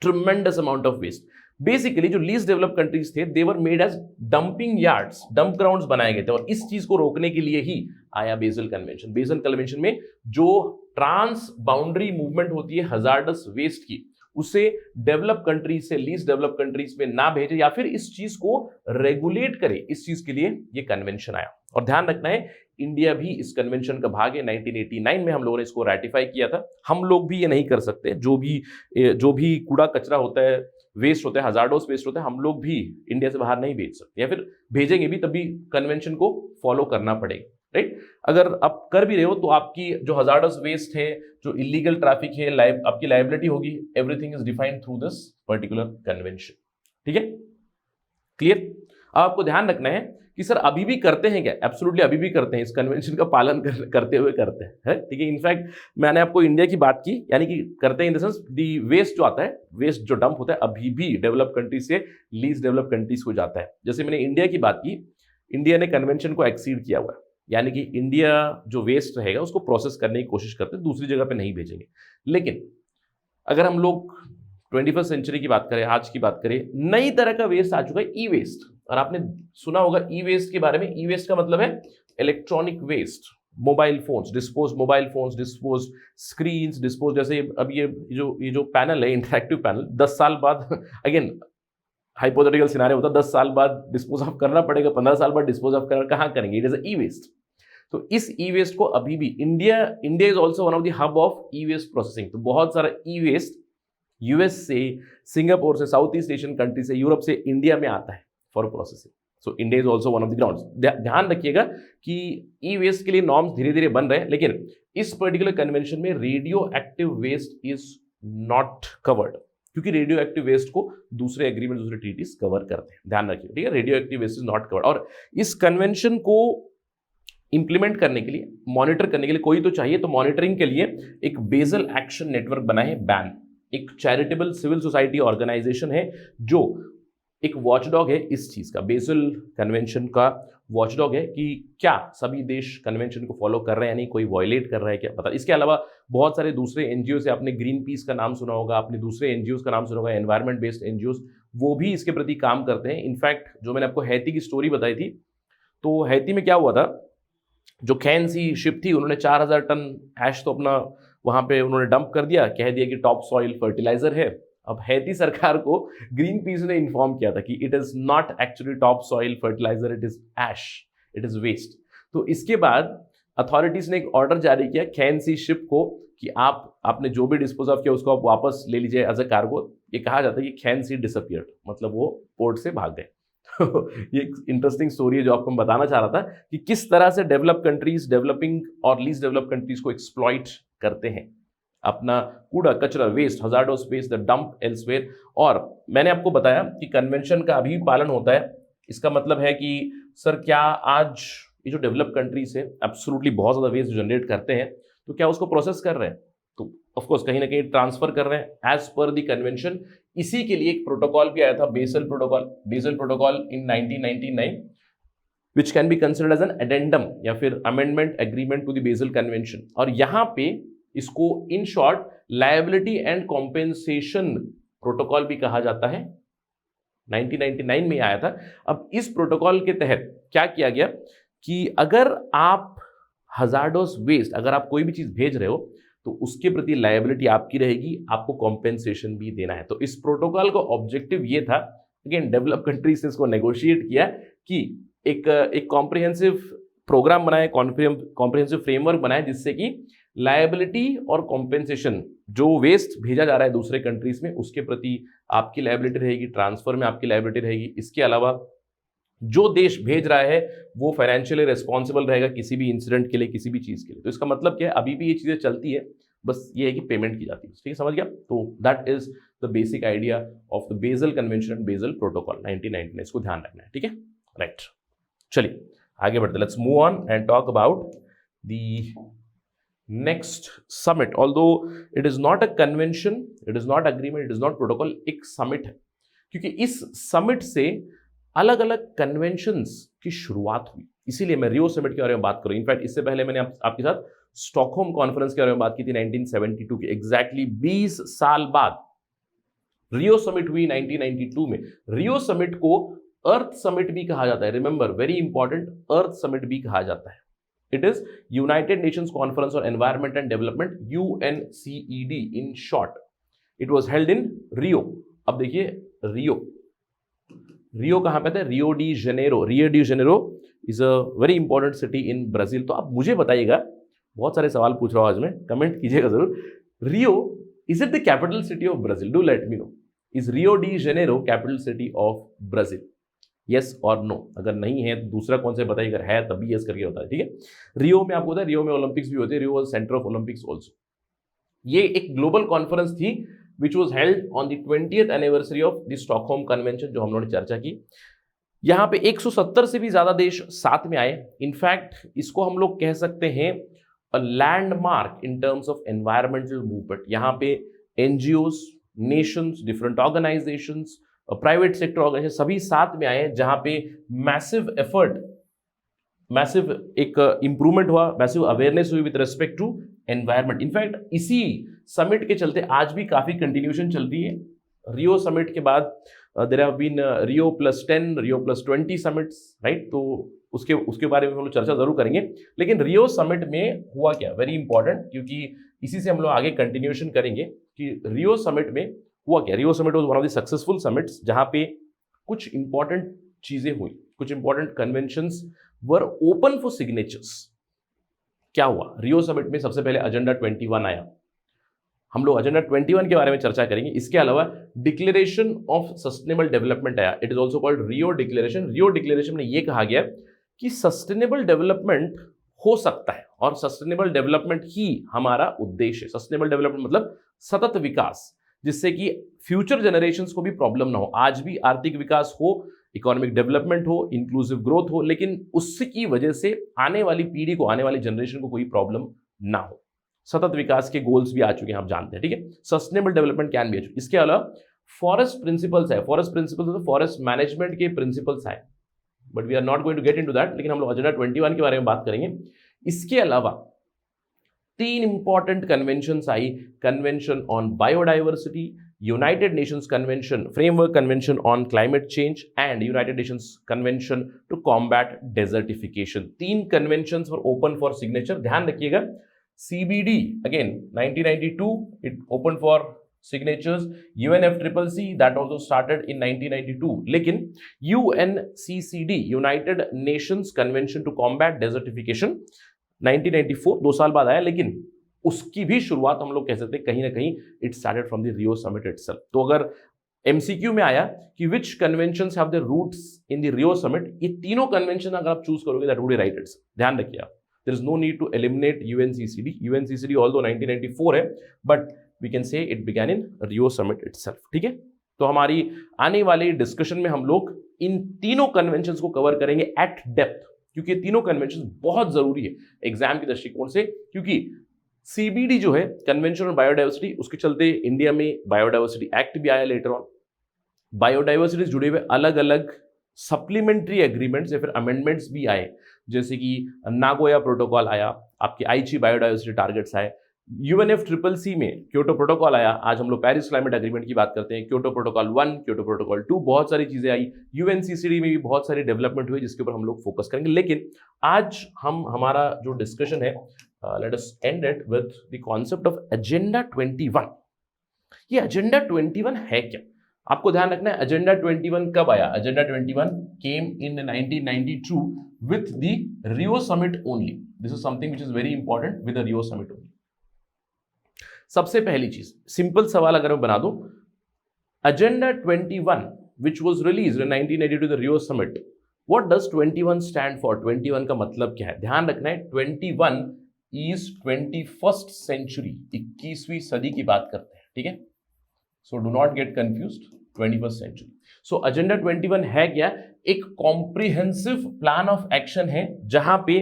Tremendous amount of waste. Basically जो लीस्ट डेवलप कंट्रीज थे they were made as dumping yards, dump grounds बनाए गए थे और इस चीज को रोकने के लिए ही आया बेसल कन्वेंशन। बेसल कन्वेंशन में जो ट्रांस बाउंड्री मूवमेंट होती है हजार्डस वेस्ट की, उसे डेवलप कंट्रीज से लीस्ट डेवलप कंट्रीज में ना भेजे या फिर इस चीज को रेगुलेट करे, इस चीज के लिए ये कन्वेंशन आया। और ध्यान रखना है इंडिया भी इस कन्वेंशन का भाग है। 1989 में हम लोगों ने इसको रेटिफाई किया था। हम लोग भी ये नहीं कर सकते, जो भी कूड़ा कचरा होता है, वेस्ट होता है, हजार्डोस वेस्ट होता है, हम लोग भी इंडिया से बाहर नहीं भेज सकते, या फिर भेजेंगे भी तभी कन्वेंशन को फॉलो करना पड़ेगा, राइट। अगर आप कर भी रहे हो तो आपकी जो हजार्डस वेस्ट है, जो इलीगल ट्रैफिक है, आपकी लायबिलिटी होगी, everything is defined through this particular convention. ठीक है, क्लियर। अब आपको ध्यान रखना है कि सर अभी भी करते हैं क्या? एब्सोल्युटली अभी भी करते हैं, इस कन्वेंशन का पालन करते हुए करते हैं, ठीक है। इनफैक्ट मैंने आपको इंडिया की बात की, यानी कि करते हैं in the sense the waste जो आता है, वेस्ट जो डंप होता है अभी भी डेवलप कंट्रीज से लीस्ट डेवलप कंट्रीज को जाता है। जैसे मैंने इंडिया की बात की, इंडिया ने कन्वेंशन को एक्सीड किया हुआ है, यानी कि इंडिया जो वेस्ट रहेगा उसको प्रोसेस करने की कोशिश करते हैं, दूसरी जगह पे नहीं भेजेंगे। लेकिन अगर हम लोग 21st सेंचुरी की बात करें, आज की बात करें, नई तरह का वेस्ट आ चुका है, ई वेस्ट। और आपने सुना होगा ई वेस्ट के बारे में। ई वेस्ट का मतलब है electronic waste, mobile phones dispose, screens dispose. जैसे अब ये जो पैनल है, इंटरैक्टिव पैनल, 10 साल बाद अगेन हाइपोथेटिकल सिनेरियो होता है, 10 साल बाद डिस्पोज ऑफ करना पड़ेगा, 15 साल बाद डिस्पोज ऑफ करना, कहाँ करेंगे? It is e waste. तो इस ई वेस्ट को अभी भी India is also one of the hub of e waste processing. तो बहुत सारा ई वेस्ट यूएस से, सिंगापुर से, साउथ ईस्ट एशियन कंट्री से, यूरोप से इंडिया में आता है for processing. So India is also one of the grounds. ध्यान रखिएगा कि ई वेस्ट के लिए नॉर्म्स धीरे धीरे बन रहे हैं, लेकिन इस पर्टिकुलर कन्वेंशन में radioactive waste is not covered, क्योंकि रेडियो एक्टिव वेस्ट को दूसरे एग्रीमेंट, दूसरे ट्रीटीज कवर करते हैं। ध्यान रखिए, ठीक है, radioactive waste is not covered. और इस कन्वेंशन को इंप्लीमेंट करने के लिए, मॉनिटर करने के लिए कोई तो चाहिए। तो मॉनिटरिंग के लिए एक बेसल एक्शन नेटवर्क बना है, बैन, एक चैरिटेबल सिविल सोसाइटी ऑर्गेनाइजेशन है जो एक वॉचडॉग है इस चीज का, बेसल कन्वेंशन का वॉचडॉग है कि क्या सभी देश कन्वेंशन को फॉलो कर रहे हैं या नहीं, कोई वायलेट कर रहा है क्या, पता। इसके अलावा बहुत सारे दूसरे एनजीओ से, आपने ग्रीन पीस का नाम सुना होगा, आपने दूसरे एनजीओ का नाम सुना होगा, एनवायरमेंट बेस्ड एनजीओ, वो भी इसके प्रति काम करते हैं। इनफैक्ट जो मैंने आपको हैती की स्टोरी बताई थी, तो हैती में क्या हुआ था, जो खैन सी शिप थी, उन्होंने 4,000 टन ऐश तो अपना वहां पे उन्होंने डंप कर दिया, कह दिया कि टॉप सॉइल फर्टिलाइजर है। अब हैती सरकार को ग्रीन पीस ने इन्फॉर्म किया था कि it is not actually top soil fertiliser, it is ash, it is waste. तो इसके बाद अथॉरिटीज ने एक ऑर्डर जारी किया खैन सी शिप को कि आपने जो भी डिस्पोज ऑफ किया उसको आप वापस ले लीजिए एज अ कार्गो। ये कहा जाता है कि खैन सी डिसअपियर्ड, मतलब वो पोर्ट से भाग गए। ये एक इंटरेस्टिंग स्टोरी है जो आपको मैं बताना चाह रहा था कि किस तरह से डेवलप कंट्रीज, डेवलपिंग और लीस्ट डेवलप कंट्रीज को एक्सप्लॉइट करते हैं, अपना कूड़ा कचरा, waste, hazardous waste, the dump elsewhere. और मैंने आपको बताया कि कन्वेंशन का अभी पालन होता है। इसका मतलब है कि सर क्या आज ये जो डेवलप कंट्रीज है एब्सोल्युटली बहुत ज्यादा वेस्ट जनरेट करते हैं, तो क्या उसको प्रोसेस कर रहे हैं? तो ऑफ कोर्स कहीं ना कहीं ट्रांसफर कर रहे हैं एज पर द कन्वेंशन। इसी के लिए एक प्रोटोकॉल भी आया था, Basel protocol in 1999, which can be considered as an addendum या फिर amendment agreement to the Basel convention. और यहां पे इसको in short liability and compensation protocol भी कहा जाता है। 1999 में आया था। अब इस प्रोटोकॉल के तहत क्या किया गया कि अगर आप हजार्डोस वेस्ट, अगर आप कोई भी चीज भेज रहे हो तो उसके प्रति लायबिलिटी आपकी रहेगी, आपको कॉम्पेंसेशन भी देना है। तो इस प्रोटोकॉल का ऑब्जेक्टिव ये था, अगेन डेवलप कंट्रीज ने इसको नेगोशिएट किया कि एक कॉम्प्रिहेंसिव प्रोग्राम बनाए, कॉम्प्रिहेंसिव फ्रेमवर्क बनाए, जिससे कि लायबिलिटी और कॉम्पेंसेशन, जो वेस्ट भेजा जा रहा है दूसरे कंट्रीज में, उसके प्रति आपकी लायबिलिटी रहेगी, ट्रांसफर में आपकी लायबिलिटी रहेगी। इसके अलावा जो देश भेज रहा है वो फाइनेंशियली रिस्पॉन्सिबल रहेगा किसी भी इंसिडेंट के लिए, किसी भी चीज के लिए। तो इसका मतलब क्या है, अभी भी ये चीजें चलती है, बस ये है कि पेमेंट की जाती है। ठीक है, समझ गया? तो that is the basic idea of the Basel convention and Basel protocol 1999, इसको ध्यान रखना है। ठीक है, राइट। चलिए आगे बढ़ते, let's move on and talk about the next summit. Although it is not a convention, it is not agreement, it is not protocol, एक समिट है, क्योंकि इस समिट से अलग अलग कन्वेंशंस की शुरुआत हुई। इसीलिए मैं रियो समिट के बारे में बात करूं। इनफैक्ट इससे पहले मैंने आपके साथ स्टॉकहोम कॉन्फ्रेंस के बारे में बात की थी 1972 के एग्जैक्टली 20 साल बाद रियो समिट हुई 1992 में। रियो समिट को अर्थ समिट भी कहा जाता है, remember, very important, earth summit भी कहा जाता है। It is United Nations conference on environment and development, UNCED in short. It was held in Rio. अब देखिए रियो कहां पे था? Rio de Janeiro is a very important city in Brazil. तो आप मुझे बताइएगा, बहुत सारे सवाल पूछ रहा हूं आज मैं, कमेंट कीजिएगा जरूर। Rio, is it the capital city of Brazil? Do let me know. Is Rio de Janeiro capital city of Brazil? Yes और नो। अगर नहीं है तो दूसरा कौन से बताइए, अगर है तब भी यस करके बताइए। ठीक है, रियो में आपको पता है, रियो में ओलंपिक्स भी होते हैं, Rio was centre of Olympics also. ये एक ग्लोबल कॉन्फ्रेंस थी which was held on the 20th anniversary of the Stockholm convention, जो हम लोगों ने चर्चा की। यहां पे 170 से भी ज्यादा देश साथ में आए। इनफैक्ट इसको हम लोग कह सकते हैं a landmark in terms of environmental movement. यहां पे NGOs, nations, different organisations, private sector organisation सभी साथ में आए, जहां पे मैसिव एफर्ट, मैसिव एक इंप्रूवमेंट हुआ, मैसिव अवेयरनेस हुई with respect to environment. In fact इसी समिट के चलते आज भी काफी कंटिन्यूशन चल रही है। रियो समिट के बाद there have been Rio +10, Rio +20 summits, right? तो उसके बारे में हम लोग चर्चा जरूर करेंगे। लेकिन रियो समिट में हुआ क्या, वेरी इंपॉर्टेंट, क्योंकि इसी से हम लोग आगे कंटिन्यूशन करेंगे कि रियो समिट में हुआ क्या। Rio summit was one of the successful summits, जहां पे कुछ इंपॉर्टेंट चीजें हुई, कुछ important conventions were open for signatures. क्या हुआ रियो समिट में? सबसे पहले एजेंडा 21 आया। हम लोग एजेंडा 21 के बारे में चर्चा करेंगे। इसके अलावा डिक्लेरेशन ऑफ सस्टेनेबल डेवलपमेंट आया, it is also called Rio declaration. Rio declaration में यह कहा गया कि सस्टेनेबल डेवलपमेंट हो सकता है और सस्टेनेबल डेवलपमेंट ही हमारा उद्देश्य है। सस्टेनेबल डेवलपमेंट मतलब सतत विकास, जिससे कि फ्यूचर जनरेशंस को भी प्रॉब्लम ना हो। आज भी आर्थिक विकास हो, इकोनॉमिक डेवलपमेंट हो, इंक्लूसिव ग्रोथ हो, लेकिन उसकी वजह से आने वाली पीढ़ी को, आने वाली जनरेशन को कोई प्रॉब्लम ना हो। सतत विकास के गोल्स भी आ चुके हैं, आप जानते हैं, ठीक है। सस्टेनेबल डेवलपमेंट कैन भी आ चुके। इसके अलावा फॉरेस्ट प्रिंसिपल्स है, फॉरेस्ट प्रिंसिपल्स मतलब फॉरेस्ट मैनेजमेंट के प्रिंसिपल्स आए, but we are not going to get into that, लेकिन हम लोग एजेंडा 21 के बारे में बात करेंगे। इसके अलावा 3 इंपॉर्टेंट कन्वेंशंस आई, convention on biodiversity, United Nations convention, framework convention on climate change and United Nations convention to combat desertification. 3 conventions were open for signature. ध्यान रखिएगा, CBD again 1992 it opened for signatures, UNFCCC that also started in 1992, लेकिन UNCCD United Nations Convention to Combat Desertification 1994 2 साल बाद आया, लेकिन उसकी भी शुरुआत हम लोग कह सकते हैं कहीं ना कहीं it started from the Rio summit itself. तो अगर MCQ में आया कि which conventions have the roots in the Rio summit, ये तीनों कन्वेंशन अगर आप चूज करोगे that would be right it's. ध्यान रखिए आप, there is no need to eliminate UNCCD. UNCCD although 1994 है, but we can say it began in Rio Summit itself. ठीक है, तो हमारी आने वाली डिस्कशन में हम लोग इन तीनों कन्वेंशंस को कवर करेंगे एट डेप्थ, क्योंकि तीनों कन्वेंशंस बहुत जरूरी है एग्जाम के दृष्टिकोण से। क्योंकि CBD जो है, कन्वेंशन ऑन बायोडाइवर्सिटी, उसके चलते इंडिया में बायोडाइवर्सिटी एक्ट भी आया लेटर ऑन। बायोडाइवर्सिटी जुड़े हुए अलग अलग सप्लीमेंट्री एग्रीमेंट्स या फिर अमेंडमेंट्स भी आए, जैसे कि नागोया प्रोटोकॉल आया, आपके आईची बायोडाइवर्सिटी टारगेट्स आए, UNFCCC में क्योटो प्रोटोकॉल आया, आज हम लोग पेरिस क्लाइमेट एग्रीमेंट की बात करते हैं, क्योटो प्रोटोकॉल 1, क्योटो प्रोटोकॉल 2, बहुत सारी चीजें आई। UNCCD में भी बहुत सारी डेवलपमेंट हुई जिसके ऊपर हम लोग फोकस करेंगे। लेकिन आज हम हमारा जो डिस्कशन है, let us and it with the concept of agenda 21। ये एजेंडा 21 है क्या? आपको ध्यान रखना है, एजेंडा 21 कब आया? Agenda 21 came in 1992 with the Rio summit only. This is something which is very important, with the Rio summit only. सबसे पहली चीज, सिंपल सवाल अगर मैं बना दूं, agenda 21 which was released in 1992 the Rio summit what does 21 stand for? 21 का मतलब क्या है? ध्यान रखना है 21 इज 21st सेंचुरी, 21वीं सदी की बात करते हैं, ठीक है? So do not get confused, 21st century. So agenda 21 है क्या? एक कॉम्प्रिहेंसिव प्लान ऑफ एक्शन है जहां पे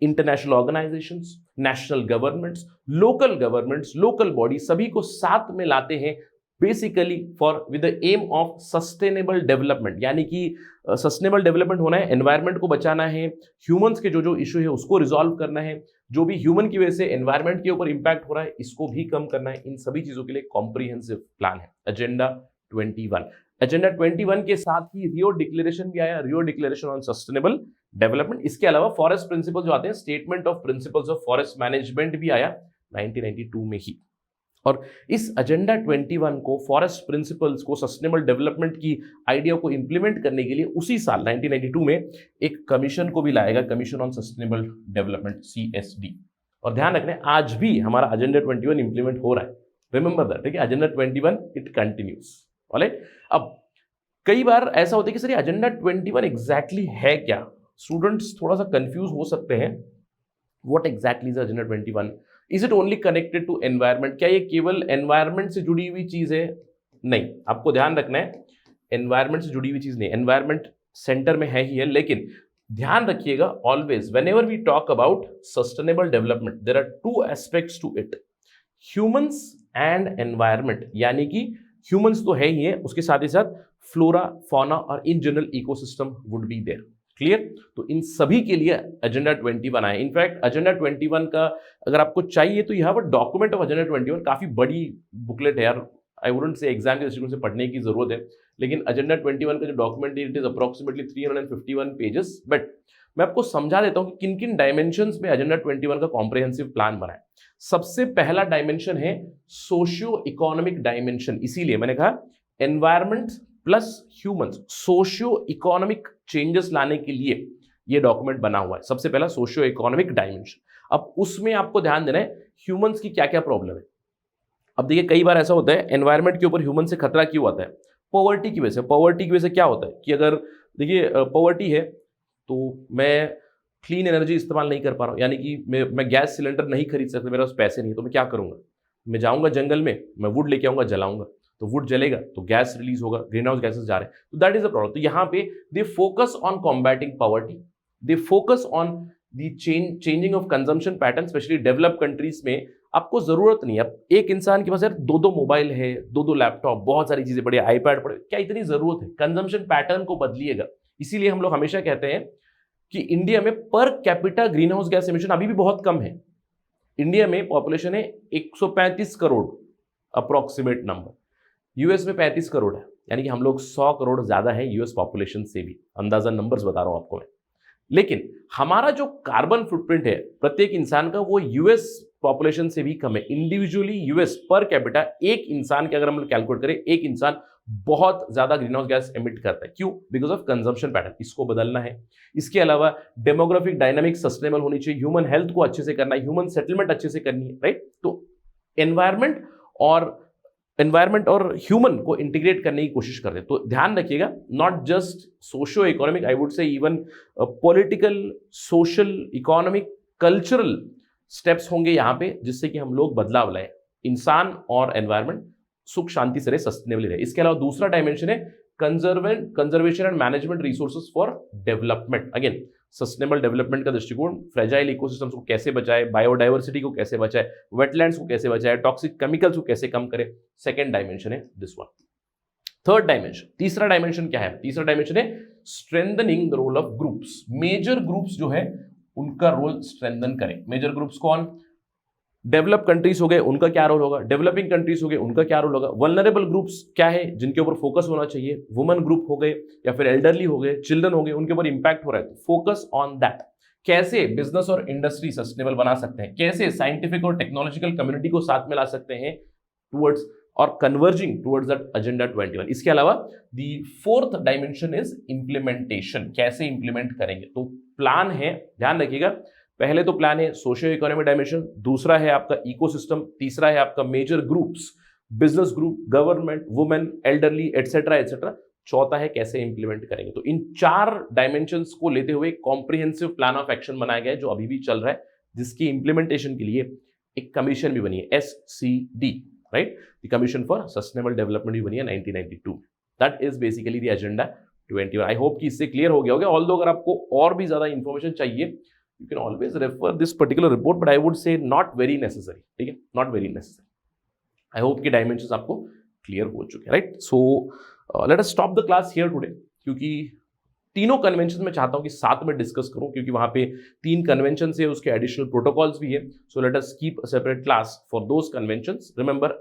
international organisations, national governments, local body सभी को साथ में लाते हैं basically for with the aim of sustainable development. यानी कि सस्टेनेबल डेवलपमेंट होना है, एनवायरनमेंट को बचाना है, ह्यूमंस के जो इशू है उसको रिजॉल्व करना है, जो भी ह्यूमन की वजह से एनवायरनमेंट के ऊपर इंपैक्ट हो रहा है इसको भी कम करना है। इन सभी चीजों के लिए कॉम्प्रिहेंसिव प्लान है एजेंडा 21। एजेंडा 21 के साथ ही रियो डिक्लेरेशन भी आया, Rio declaration on sustainable development. इसके अलावा फॉरेस्ट प्रिंसिपल जो आते हैं, statement of principles of forest management भी आया 1992 में ही। और इस एजेंडा 21 को, फॉरेस्ट प्रिंसिपल्स को, सस्टेनेबल डेवलपमेंट की आइडिया को इंप्लीमेंट करने के लिए उसी साल 1992 में एक कमीशन को भी लाएगा, commission on sustainable development, CSD। और ध्यान रखना आज भी हमारा एजेंडा 21 इंप्लीमेंट हो रहा है, रिमेंबर दैट, ठीक है? Agenda 21 it continues. ऑलराइट, अब कई बार ऐसा होता है कि सर ये एजेंडा 21 एग्जैक्टली है क्या? स्टूडेंट्स थोड़ा सा कंफ्यूज हो सकते हैं। What exactly is agenda 21? Is it only connected to environment? क्या ये केवल एनवायरनमेंट से जुड़ी हुई चीज है? नहीं, आपको ध्यान रखना है एनवायरनमेंट से जुड़ी हुई चीज नहीं, एनवायरनमेंट सेंटर में है ही है, लेकिन ध्यान रखिएगा always whenever we talk about sustainable development there are two aspects to it, humans and environment. यानी कि ह्यूमंस तो है ही है, उसके साथ ही साथ फ्लोरा, फौना और in general ecosystem would be there. Clear? तो इन सभी के लिए एजेंडा 21 आया। इनफैक्ट एजेंडा 21 का अगर आपको चाहिए तो यह डॉक्यूमेंट ऑफ एजेंडा 21, काफी बड़ी बुकलेट है यार, आई वुडंट से एग्जाम के दृष्टिकोण से पढ़ने की जरूरत है, लेकिन एजेंडा 21 का जो डॉक्यूमेंट है it is approximately 351 pages. But मैं आपको समझा देता हूं कि किन किन डायमेंशंस में एजेंडा 21 का कॉम्प्रिहेंसिव प्लान बना है। सबसे पहला डायमेंशन है सोशियो इकोनॉमिक डायमेंशन, इसीलिए मैंने कहा environment plus humans, socio economic changes लाने के लिए ये डॉक्यूमेंट बना हुआ है। सबसे पहला सोशियो इकोनॉमिक डायमेंशन। अब उसमें आपको ध्यान देना है ह्यूमंस की क्या क्या प्रॉब्लम है। अब देखिए कई बार ऐसा होता है एनवायरमेंट के ऊपर ह्यूमन से खतरा क्यों आता है? पॉवर्टी की वजह से। पॉवर्टी की वजह से क्या होता है कि अगर देखिए पॉवर्टी है तो मैं क्लीन एनर्जी इस्तेमाल नहीं कर पा रहा हूँ, यानी कि मैं गैस सिलेंडर नहीं खरीद सकता, मेरे पास पैसे नहीं, तो मैं क्या करूंगा? मैं जाऊंगा जंगल में, मैं वुड लेके आऊंगा, जलाऊंगा, तो वुड जलेगा तो गैस रिलीज होगा, ग्रीन हाउस गैसेस जा रहे हैं, तो दैट इज अ प्रॉब्लम। तो यहाँ पे they focus on combating poverty, they focus on the changing of consumption pattern. Specially develop countries में आपको जरूरत नहीं है, अब एक इंसान के पास यार दो मोबाइल है, दो लैपटॉप, बहुत सारी चीजें पड़ी, आईपैड पड़े, क्या इतनी जरूरत है? कंजम्पशन पैटर्न को बदलिएगा। इसीलिए हम लोग हमेशा कहते हैं कि इंडिया में per capita green house gas emission अभी भी बहुत कम है। इंडिया में पॉपुलेशन है 135 करोड़ अप्रोक्सीमेट नंबर, यूएस में 35 करोड़ है, यानी कि हम लोग 100 करोड़ ज्यादा है यूएस पॉपुलेशन से भी, अंदाजा नंबर्स बता रहा हूं आपको मैं। लेकिन हमारा जो कार्बन फुटप्रिंट है प्रत्येक इंसान का वो यूएस पॉपुलेशन से भी कम है। इंडिविजुअली यूएस पर कैपिटा एक इंसान के अगर हम लोग कैलकुलेट करें, एक इंसान बहुत ज्यादा ग्रीन हाउस गैस एमिट करता है। क्यों? बिकॉज ऑफ कंजम्पशन पैटर्न, इसको बदलना है। इसके अलावा डेमोग्राफिक डायनामिक्स सस्टेनेबल होनी चाहिए, ह्यूमन हेल्थ को अच्छे से करना है, ह्यूमन सेटलमेंट अच्छे से करनी है, राइट? तो एनवायरमेंट और ह्यूमन को इंटीग्रेट करने की कोशिश कर रहे हैं। तो ध्यान रखिएगा, not just socio economic, I would से even political, social, economic, cultural steps होंगे यहाँ पे, जिससे कि हम लोग बदलाव लाए, इंसान और एनवायरमेंट सुख शांति से रहे, सस्टेनेबली रहे। इसके अलावा दूसरा डायमेंशन है conservation and management resources for development. Again sustainable development का दृष्टिकोण, फ्रेजाइल इकोसिस्टम्स को कैसे बचाए, बायोडाइवर्सिटी को कैसे बचाए, वेटलैंड्स को कैसे बचाए, टॉक्सिक केमिकल्स को कैसे कम करे। सेकेंड डायमेंशन है दिस वन। थर्ड डायमेंशन, तीसरा डायमेंशन क्या है? तीसरा डायमेंशन है strengthening the role of groups. Major groups जो है उनका रोल स्ट्रेंथन करें। मेजर ग्रुप्स कौन? डेवलप कंट्रीज हो गए, उनका क्या रोल होगा? डेवलपिंग कंट्रीज हो गए, उनका क्या रोल होगा? वल्नरेबल ग्रुप्स क्या है जिनके ऊपर फोकस होना चाहिए? वुमेन ग्रुप हो गए या फिर एल्डरली हो गए, चिल्ड्रन हो गए, उनके ऊपर इंपैक्ट हो रहा है, फोकस ऑन दैट। कैसे बिजनेस और इंडस्ट्री सस्टेनेबल बना सकते हैं, कैसे साइंटिफिक और टेक्नोलॉजिकल कम्युनिटी को साथ में ला सकते हैं टुवर्ड्स और कन्वर्जिंग टुवर्ड्स दैट एजेंडा 21। इसके अलावा the fourth dimension is implementation, कैसे इंप्लीमेंट करेंगे। तो प्लान है, ध्यान रखिएगा, पहले तो प्लान है सोशियो इकोनॉमिक डायमेंशन, दूसरा है आपका इकोसिस्टम, तीसरा है आपका major groups, business group, government, women, elderly, et cetera et cetera, चौथा है कैसे इंप्लीमेंट करेंगे। तो इन 4 डायमेंशंस को लेते हुए कॉम्प्रिहेंसिव प्लान ऑफ एक्शन बनाया गया है जो अभी भी चल रहा है, जिसकी इंप्लीमेंटेशन के लिए एक कमीशन भी बनी है, SCD, right, the commission for sustainable development भी बनी है 1992 में। That is basically the agenda 21। I hope कि इससे क्लियर हो गया होगा। ऑल्दो अगर आपको और भी ज्यादा इंफॉर्मेशन चाहिए, you can always refer this particular report, but I would से नॉट वेरी नेसेसरी, ठीक है, not very necessary. I hope कि डायमेंशंस आपको क्लियर हो चुके हैं, right. So let us stop the class here today, क्योंकि तीनों कन्वेंशन में चाहता हूं कि साथ में डिस्कस करूं, क्योंकि वहां पे 3 कन्वेंशन है, उसके एडिशनल प्रोटोकॉल्स भी है। So let us keep a separate class for those conventions. Remember,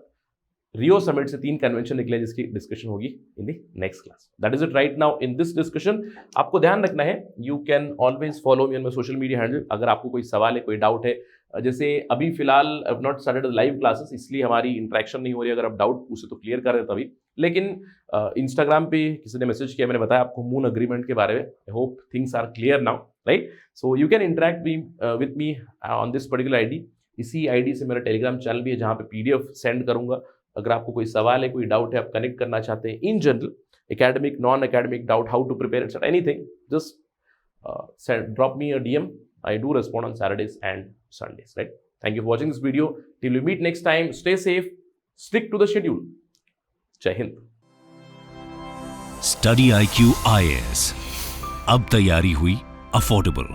Rio summit से 3 कन्वेंशन निकले जिसकी डिस्कशन होगी in the next class. That is it right now in this discussion. आपको ध्यान रखना है, you can always follow me on my social media handle. अगर आपको कोई सवाल है, कोई डाउट है, जैसे अभी फिलहाल आई have not started live classes, इसलिए हमारी इंटरेक्शन नहीं हो रही। अगर आप डाउट पूछे तो क्लियर कर रहे तभी, लेकिन इंस्टाग्राम पे किसी ने मैसेज किया, मैंने बताया आपको मून अग्रीमेंट के बारे में। I hope things are clear now, right. So you can interact with me on this particular ID. इसी आईडी से मेरा टेलीग्राम चैनल भी है, जहाँ पे PDF सेंड करूंगा। अगर आपको कोई सवाल है, कोई डाउट है, आप कनेक्ट करना चाहते हैं in general, academic, non academic doubt, how to prepare et cetera, anything, just drop me a DM. I do respond on Saturdays and Sundays, right? Thank you for watching this video. Till we meet next time, stay safe, stick to the schedule. Jai Hind. Study IQ IAS, अब तैयारी हुई affordable.